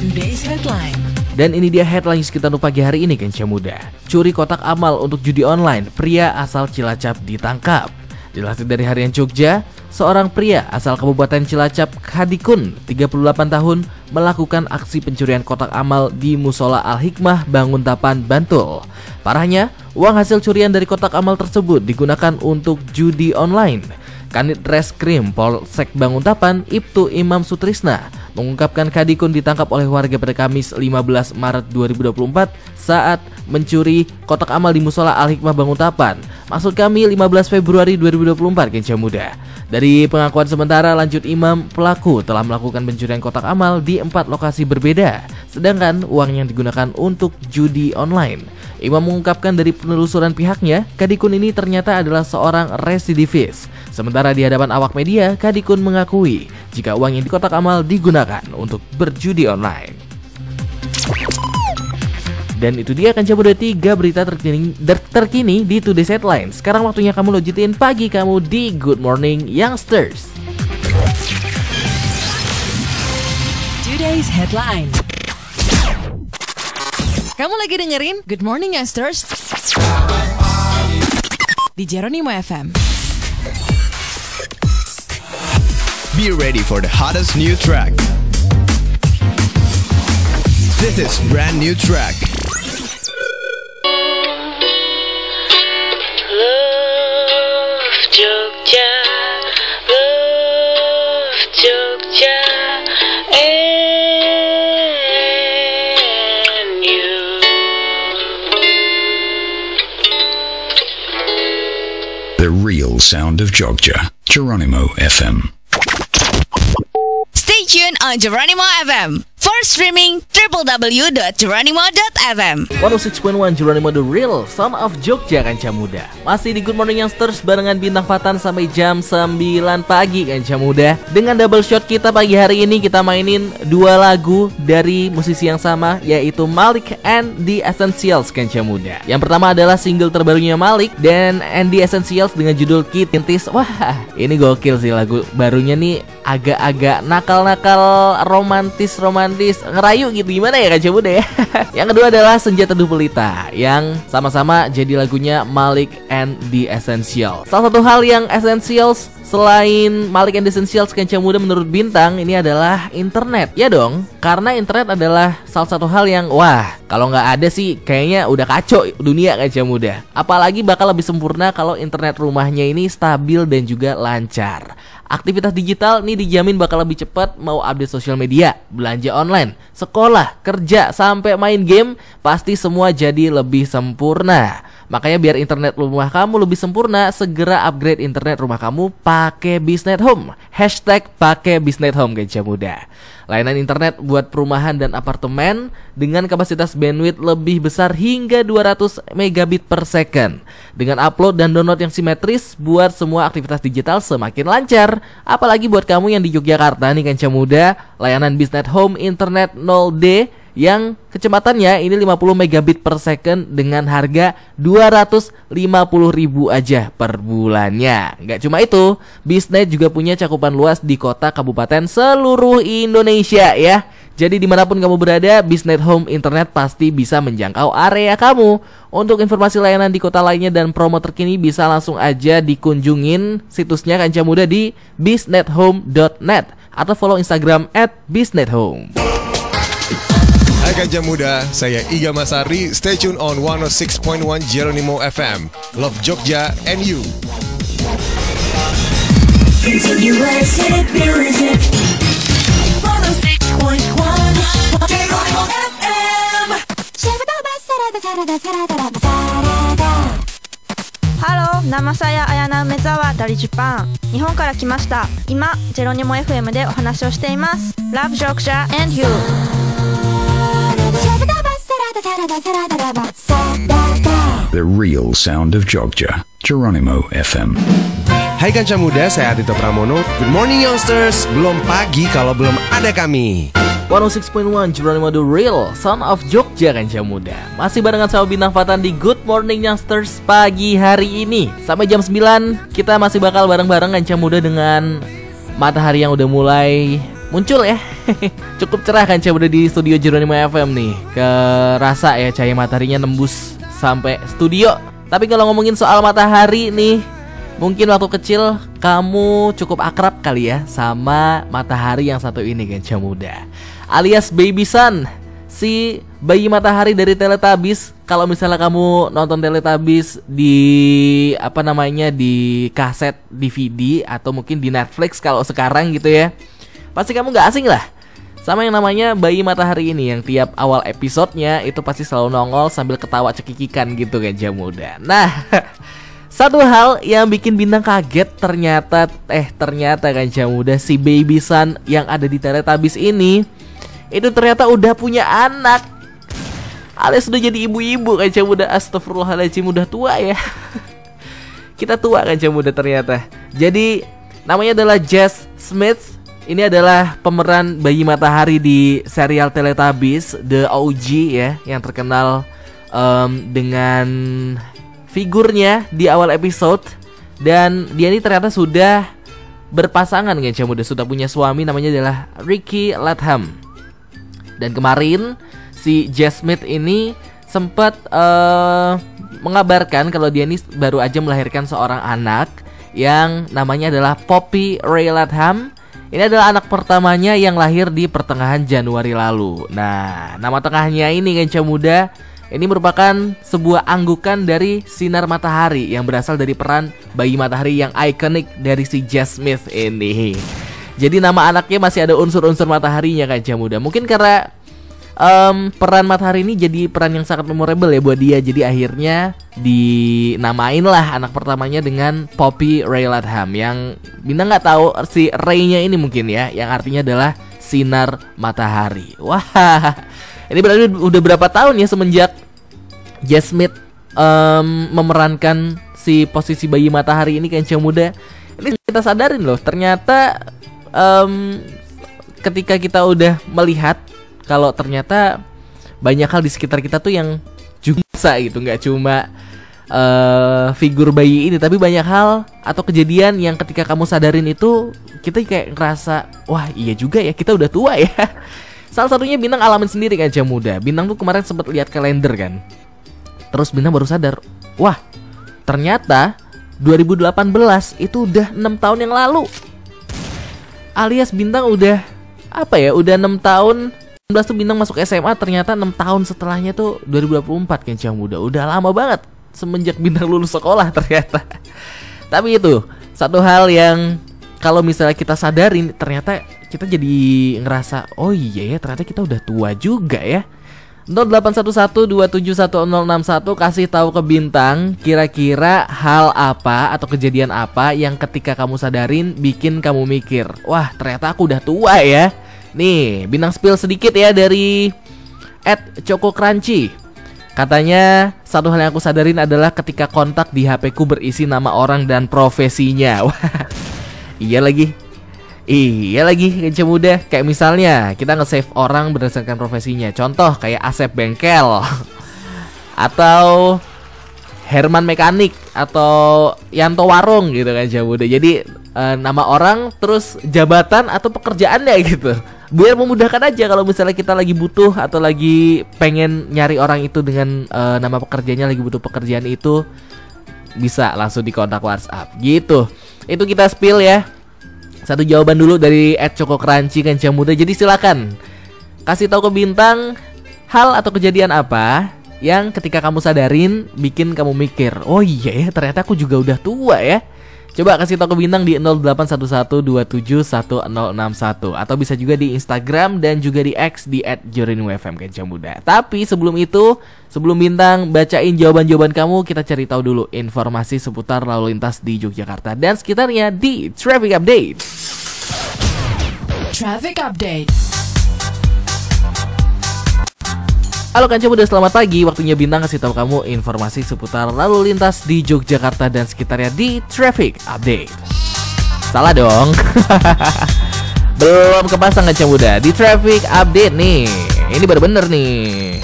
Today's headline. Dan ini dia headline sekitar pagi hari ini Kancah Muda. Curi kotak amal untuk judi online, pria asal Cilacap ditangkap. Dilansir dari Harian Jogja, seorang pria asal Kabupaten Cilacap, Hadikun, 38 tahun, melakukan aksi pencurian kotak amal di Musola Al-Hikmah, Banguntapan, Bantul. Parahnya, uang hasil curian dari kotak amal tersebut digunakan untuk judi online. Kanit Reskrim Polsek Banguntapan, Ibtu Imam Sutrisna, mengungkapkan Kadikun ditangkap oleh warga pada Kamis 15 Maret 2024 saat mencuri kotak amal di Musola Al-Hikmah Banguntapan. Maksud kami 15 Februari 2024 Kancah Muda. Dari pengakuan sementara lanjut Imam, pelaku telah melakukan pencurian kotak amal di 4 lokasi berbeda, sedangkan uang yang digunakan untuk judi online. Imam mengungkapkan dari penelusuran pihaknya, Kadikun ini ternyata adalah seorang residivis. Sementara di hadapan awak media, Kadikun mengakui jika uang yang di kotak amal digunakan untuk berjudi online. Dan itu dia Kancah Muda 3 berita terkini di Today's Headline. Sekarang waktunya kamu lojitin pagi kamu di Good Morning Youngsters. Today's Headline. Kamu lagi dengerin Good Morning Youngsters di Jeronimo FM. Be ready for the hottest new track. This is brand new track. Love Jogja, love Jogja, and you. The real sound of Jogja, Geronimo FM. Stay tuned on Geronimo FM for or streaming www.geronimo.fm. 106.1 Geronimo The Real Sound of Jogja Kanca Muda. Masih di Good Morning Youngsters barengan Bintang Fatan sampai jam 9 pagi Kanca Muda. Dengan double shot kita pagi hari ini, kita mainin 2 lagu dari musisi yang sama, yaitu Malik and The Essentials Kanca Muda. Yang pertama adalah single terbarunya Malik dan The Essentials dengan judul Kitintis. Wah, ini gokil sih lagu barunya nih, agak-agak nakal-nakal, romantis ngerayu gitu, gimana ya Kanca Muda ya. Yang kedua adalah Senja Teduh Pelita yang sama-sama jadi lagunya Malik and The Essentials. Salah satu hal yang Essentials selain Malik and The Essentials Kanca Muda menurut Bintang ini adalah internet. Ya dong, karena internet adalah salah satu hal yang wah, kalau nggak ada sih kayaknya udah kacau dunia Kanca Muda. Apalagi bakal lebih sempurna kalau internet rumahnya ini stabil dan juga lancar. Aktivitas digital nih dijamin bakal lebih cepat, mau update sosial media, belanja online, sekolah, kerja, sampai main game, pasti semua jadi lebih sempurna. Makanya biar internet rumah kamu lebih sempurna, segera upgrade internet rumah kamu pakai Biznet Home. #pakai Biznet Home Kanca Muda. Layanan internet buat perumahan dan apartemen dengan kapasitas bandwidth lebih besar hingga 200 megabit per second. Dengan upload dan download yang simetris, buat semua aktivitas digital semakin lancar. Apalagi buat kamu yang di Yogyakarta nih Kanca Muda, layanan Biznet Home Internet 0D yang kecepatannya ini 50 megabit per second dengan harga 250.000 aja per bulannya. Nggak cuma itu, Biznet juga punya cakupan luas di kota kabupaten seluruh Indonesia ya. Jadi dimanapun kamu berada, Biznet Home Internet pasti bisa menjangkau area kamu. Untuk informasi layanan di kota lainnya dan promo terkini bisa langsung aja dikunjungin situsnya Kanca Muda di biznethome.net atau follow Instagram @biznethome. Hai Kanca Muda, saya Iga Masari. Stay tune on 106.1 Geronimo FM. Love Jogja and you. Continuous hit music. 106.1 Geronimo FM. Halo, nama saya Ayana Umezawa dari Jepang. 日本から来ました。今、ジェロニモ FM でお話をしています。Love Jogja and you. The real sound of Jogja, Geronimo FM. Hai Kanca Muda, saya Adito Pramono. Good morning youngsters. Belum pagi kalau belum ada kami. 106.1 Geronimo The Real Sound of Jogja Kanca Muda. Masih barengan sama Bintang Fatan di Good Morning Youngsters pagi hari ini. Sampai jam 9 kita masih bakal bareng-bareng Kanca Muda dengan matahari yang udah mulai muncul ya. Cukup cerah Kanca Muda di studio Geronimo FM nih. Kerasa ya cahaya mataharinya nembus sampai studio. Tapi kalau ngomongin soal matahari nih, mungkin waktu kecil kamu cukup akrab kali ya sama matahari yang satu ini Kanca Muda, alias Baby Sun, si bayi matahari dari Teletubbies. Kalau misalnya kamu nonton Teletubbies di di kaset DVD atau mungkin di Netflix kalau sekarang gitu ya, pasti kamu gak asing lah sama yang namanya bayi matahari ini, yang tiap awal episodenya itu pasti selalu nongol sambil ketawa cekikikan gitu Kanca Muda. Nah, satu hal yang bikin Bintang kaget ternyata Kanca Muda, si Baby Sun yang ada di Teletubbies ini itu ternyata udah punya anak, alias sudah jadi ibu-ibu Kanca Muda. Astagfirullahaladzim, udah tua ya. Kita tua Kanca Muda ternyata. Jadi namanya adalah Jess Smith. Ini adalah pemeran bayi matahari di serial Teletubbies The OG ya, yang terkenal dengan figurnya di awal episode. Dan dia ini ternyata sudah berpasangan Kanca Muda, sudah punya suami, namanya adalah Ricky Latham. Dan kemarin si Jess Smith ini sempat mengabarkan kalau dia ini baru aja melahirkan seorang anak yang namanya adalah Poppy Ray Latham. Ini adalah anak pertamanya yang lahir di pertengahan Januari lalu. Nah, nama tengahnya ini Kanca Muda, ini merupakan sebuah anggukan dari sinar matahari yang berasal dari peran bayi matahari yang ikonik dari si Jess Smith ini. Jadi nama anaknya masih ada unsur-unsur mataharinya Kanca Muda. Mungkin karena peran matahari ini jadi peran yang sangat memorable ya buat dia. Jadi akhirnya dinamain lah anak pertamanya dengan Poppy Ray Latham, yang Bintang nggak tahu si Ray-nya ini mungkin ya, yang artinya adalah sinar matahari. Wah, ini berarti udah berapa tahun ya semenjak Jess Smith memerankan si posisi bayi matahari ini Kenca Muda. Ini kita sadarin loh, ternyata ketika kita udah melihat kalau ternyata banyak hal di sekitar kita tuh yang juga bisa gitu, nggak cuma figur bayi ini, tapi banyak hal atau kejadian yang ketika kamu sadarin itu kita kayak ngerasa, wah iya juga ya, kita udah tua ya. Salah satunya Bintang alamin sendiri kan Kenca Muda. Bintang tuh kemarin sempat lihat kalender kan, terus Bintang baru sadar, wah ternyata 2018 itu udah 6 tahun yang lalu. Alias Bintang udah apa ya, udah 6 tahun. 19 tuh Bintang masuk SMA, ternyata 6 tahun setelahnya tuh 2024 Kenca Muda. Udah lama banget semenjak Bintang lulus sekolah ternyata. Tapi itu satu hal yang kalau misalnya kita sadarin, ternyata kita jadi ngerasa, oh iya ya ternyata kita udah tua juga ya. 0811271061 kasih tahu ke Bintang kira-kira hal apa atau kejadian apa yang ketika kamu sadarin bikin kamu mikir, wah ternyata aku udah tua ya. Nih Bintang spill sedikit ya dari @cokocrunchy. Katanya satu hal yang aku sadarin adalah ketika kontak di HP ku berisi nama orang dan profesinya. Wah, iya lagi Kenca Muda. Kayak misalnya kita nge-save orang berdasarkan profesinya. Contoh kayak Asep Bengkel atau Herman Mekanik atau Yanto Warung gitu kan Kenca Muda. Jadi nama orang terus jabatan atau pekerjaannya gitu, biar memudahkan aja kalau misalnya kita lagi butuh atau lagi pengen nyari orang itu dengan nama pekerjaannya, lagi butuh pekerjaan itu, bisa langsung di kontak WhatsApp gitu. Itu kita spill ya. Satu jawaban dulu dari @cokocrunchy Kenca Muda. Jadi silakan kasih tahu ke Bintang hal atau kejadian apa yang ketika kamu sadarin bikin kamu mikir, oh iya ya ternyata aku juga udah tua ya. Coba kasih tahu ke Bintang di 0811271061 atau bisa juga di Instagram dan juga di X di @jorinimofm Kenca Muda. Tapi sebelum itu, sebelum Bintang bacain jawaban-jawaban kamu, kita cari tahu dulu informasi seputar lalu lintas di Yogyakarta dan sekitarnya di Traffic Update. Traffic Update. Halo Kenca Muda, selamat pagi. Waktunya Bintang kasih tahu kamu informasi seputar lalu lintas di Yogyakarta dan sekitarnya di Traffic Update. Salah dong. Belum kepasang Kenca Muda di Traffic Update nih. Ini baru bener nih.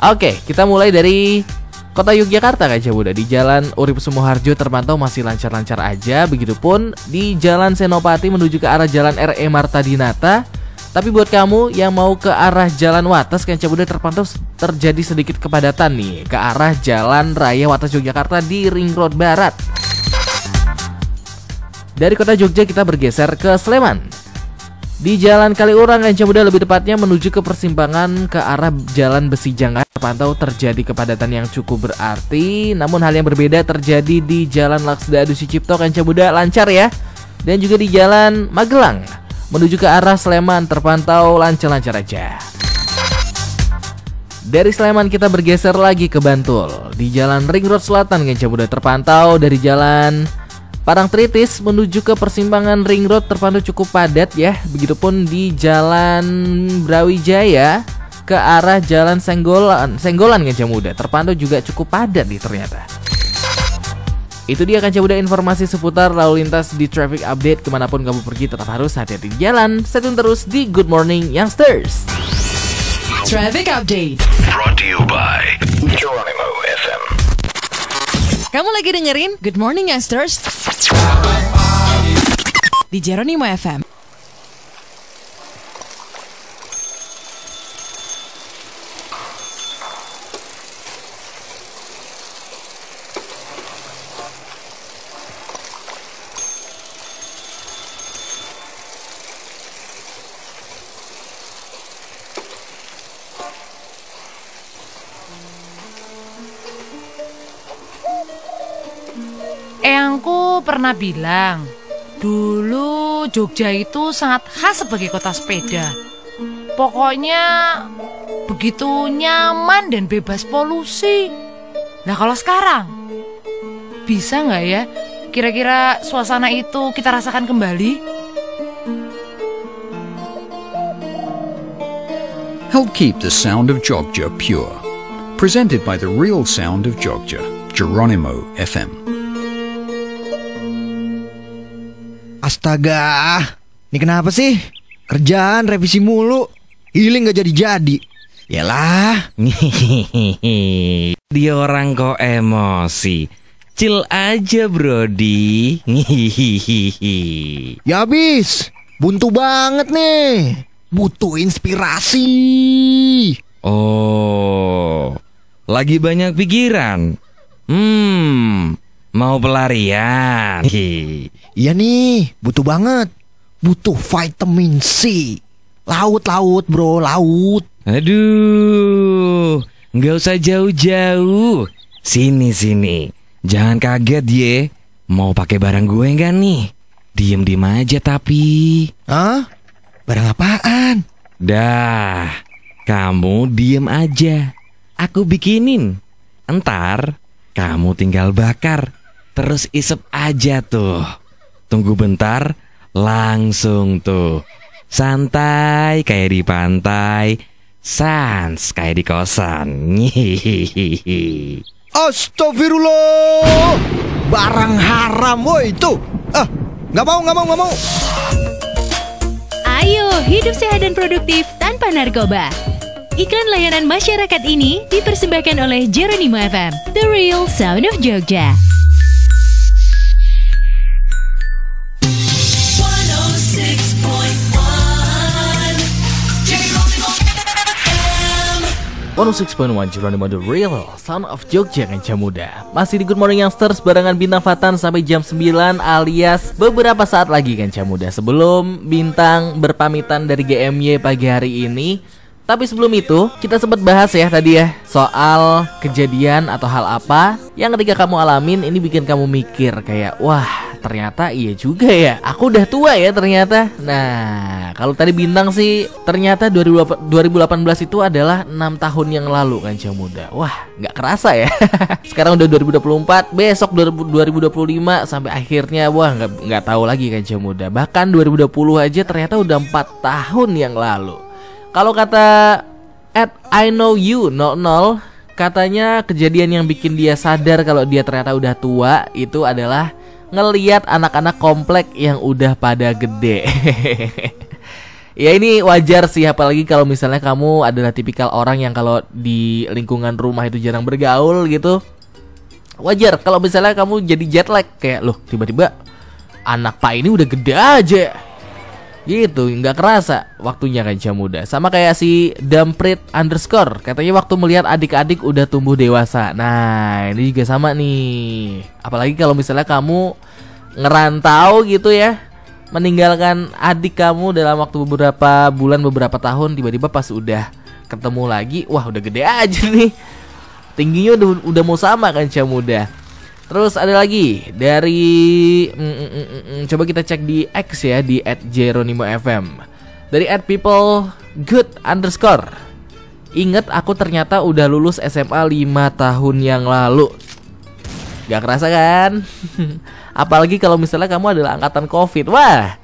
Oke, kita mulai dari Kota Yogyakarta Kenca Muda. Di Jalan Urip Sumoharjo terpantau masih lancar-lancar aja. Begitupun di Jalan Senopati menuju ke arah Jalan R.E. Marta Dinata. Tapi buat kamu yang mau ke arah Jalan Wates, Kenca Muda terpantau terjadi sedikit kepadatan nih ke arah Jalan Raya Wates Yogyakarta di Ring Road Barat. Dari kota Jogja kita bergeser ke Sleman. Di Jalan Kaliurang Kenca Muda, lebih tepatnya menuju ke persimpangan ke arah Jalan Besi Jangkar, terpantau terjadi kepadatan yang cukup berarti. Namun hal yang berbeda terjadi di Jalan Laksda Adu Sucipto Kenca Muda, lancar ya. Dan juga di Jalan Magelang menuju ke arah Sleman terpantau lancar-lancar aja. Dari Sleman kita bergeser lagi ke Bantul. Di Jalan Ring Road Selatan Kenca Muda terpantau dari Jalan Parangtritis menuju ke persimpangan Ring Road terpantau cukup padat ya. Begitupun di Jalan Brawijaya ke arah Jalan Senggolan Kenca Muda terpantau juga cukup padat nih ternyata. Itu dia Kenca Muda informasi seputar lalu lintas di Traffic Update. Kemanapun kamu pergi tetap harus hati-hati di jalan. Stay tune terus di Good Morning Youngsters. Traffic Update Brought to you by Geronimo FM. Kamu lagi dengerin Good Morning Youngsters di Geronimo FM. Eyangku pernah bilang, dulu Jogja itu sangat khas sebagai kota sepeda. Pokoknya begitu nyaman dan bebas polusi. Nah kalau sekarang, bisa nggak ya kira-kira suasana itu kita rasakan kembali? Help keep the sound of Jogja pure. Presented by the real sound of Jogja, Geronimo FM. Astaga, ini kenapa sih? Kerjaan revisi mulu, healing gak jadi-jadi. Yalah. Dia orang kok emosi. Chill aja, Brody. Ya habis, buntu banget nih. Butuh inspirasi. Oh, lagi banyak pikiran. Mau pelarian. Iya nih, butuh banget. Butuh vitamin C. Laut bro, laut. Aduh, nggak usah jauh-jauh. Sini. Jangan kaget ye. Mau pakai barang gue nggak nih? Diem aja tapi. Hah? Barang apaan? Dah, kamu diem aja. Aku bikinin. Entar kamu tinggal bakar. Terus isep aja tuh. Tunggu bentar, langsung tuh. Santai kayak di pantai, sans kayak di kosan. Astagfirullah, barang haram woi itu. Nggak mau. Ayo hidup sehat dan produktif tanpa narkoba. Iklan layanan masyarakat ini dipersembahkan oleh Geronimo FM, The Real Sound of Jogja. 106.1 Geronimo The Real Sound of Jogja Kanca Muda. Masih di Good Morning Youngsters barengan Bintang Fatan sampai jam 9 alias beberapa saat lagi Kanca Muda. Sebelum Bintang berpamitan dari GMY pagi hari ini, tapi sebelum itu kita sempat bahas ya tadi ya soal kejadian atau hal apa yang ketika kamu alamin ini bikin kamu mikir kayak wah ternyata iya juga ya, aku udah tua ya ternyata. Nah kalau tadi Bintang sih ternyata 2018 itu adalah 6 tahun yang lalu Kanca Muda. Wah gak kerasa ya. Sekarang udah 2024, besok 2025 sampai akhirnya wah gak tahu lagi Kanca Muda. Bahkan 2020 aja ternyata udah 4 tahun yang lalu. Kalau kata @IKNOWYOU00, katanya kejadian yang bikin dia sadar kalau dia ternyata udah tua itu adalah ngeliat anak-anak komplek yang udah pada gede. Ya ini wajar sih, apalagi kalau misalnya kamu adalah tipikal orang yang kalau di lingkungan rumah itu jarang bergaul gitu. Wajar kalau misalnya kamu jadi jet lag kayak loh tiba-tiba anak Pak ini udah gede aja. Gitu, nggak kerasa waktunya Kanca Muda. Sama kayak si Damprit _ katanya waktu melihat adik-adik udah tumbuh dewasa. Nah ini juga sama nih. Apalagi kalau misalnya kamu ngerantau gitu ya, meninggalkan adik kamu dalam waktu beberapa bulan, beberapa tahun, tiba-tiba pas udah ketemu lagi, wah udah gede aja nih. Tingginya udah mau sama Kanca Muda. Terus ada lagi dari coba kita cek di X ya, di @JeronimoFM. Dari @peoplegood_. Ingat aku ternyata udah lulus SMA 5 tahun yang lalu. Gak kerasa kan? Apalagi kalau misalnya kamu adalah angkatan COVID. Wah,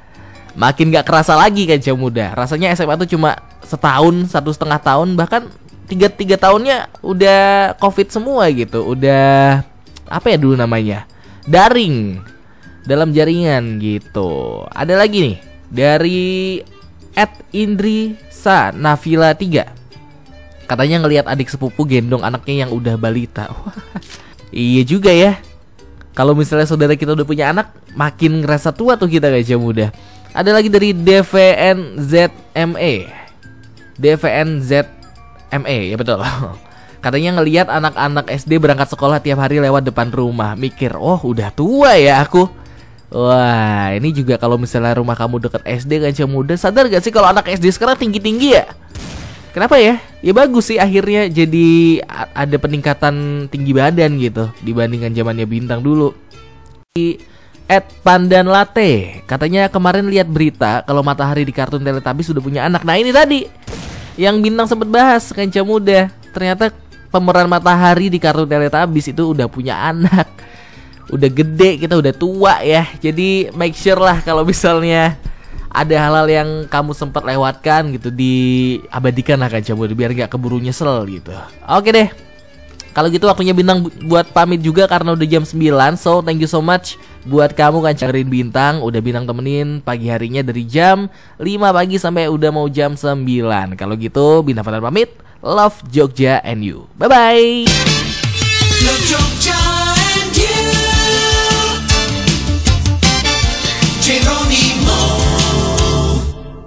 makin gak kerasa lagi Kanca Muda. Rasanya SMA tuh cuma setahun, 1,5 tahun, bahkan 3 tahunnya udah COVID semua gitu. Udah apa ya dulu namanya, daring dalam jaringan gitu. Ada lagi nih dari @IndriSa_Navila3. Katanya ngelihat adik sepupu gendong anaknya yang udah balita. Wah, iya juga ya. Kalau misalnya saudara kita udah punya anak, makin ngerasa tua tuh kita Kanca Muda. Ada lagi dari DVNZME, ya betul. Katanya ngelihat anak-anak SD berangkat sekolah tiap hari lewat depan rumah. Mikir, oh udah tua ya aku. Wah, ini juga kalau misalnya rumah kamu deket SD Kanca Muda, sadar gak sih kalau anak SD sekarang tinggi-tinggi ya? Kenapa ya? Ya bagus sih akhirnya jadi ada peningkatan tinggi badan gitu dibandingkan zamannya Bintang dulu. Di @pandanlatte katanya kemarin lihat berita kalau Matahari di kartun Teletubbies sudah punya anak. Nah ini tadi yang Bintang sempat bahas Kanca Muda. Ternyata pemeran Matahari di kartun Teletubbies itu udah punya anak. Udah gede, kita udah tua ya. Jadi make sure lah kalau misalnya ada hal-hal yang kamu sempat lewatkan gitu, diabadikan lah Kanca Muda biar gak keburu nyesel gitu. Oke deh. Kalau gitu waktunya Bintang buat pamit juga karena udah jam 9. So thank you so much buat kamu Kanca dengerin Bintang. Udah Bintang temenin pagi harinya dari jam 5 pagi sampai udah mau jam 9. Kalau gitu Bintang Fatan pamit. Love Jogja and you. Bye bye.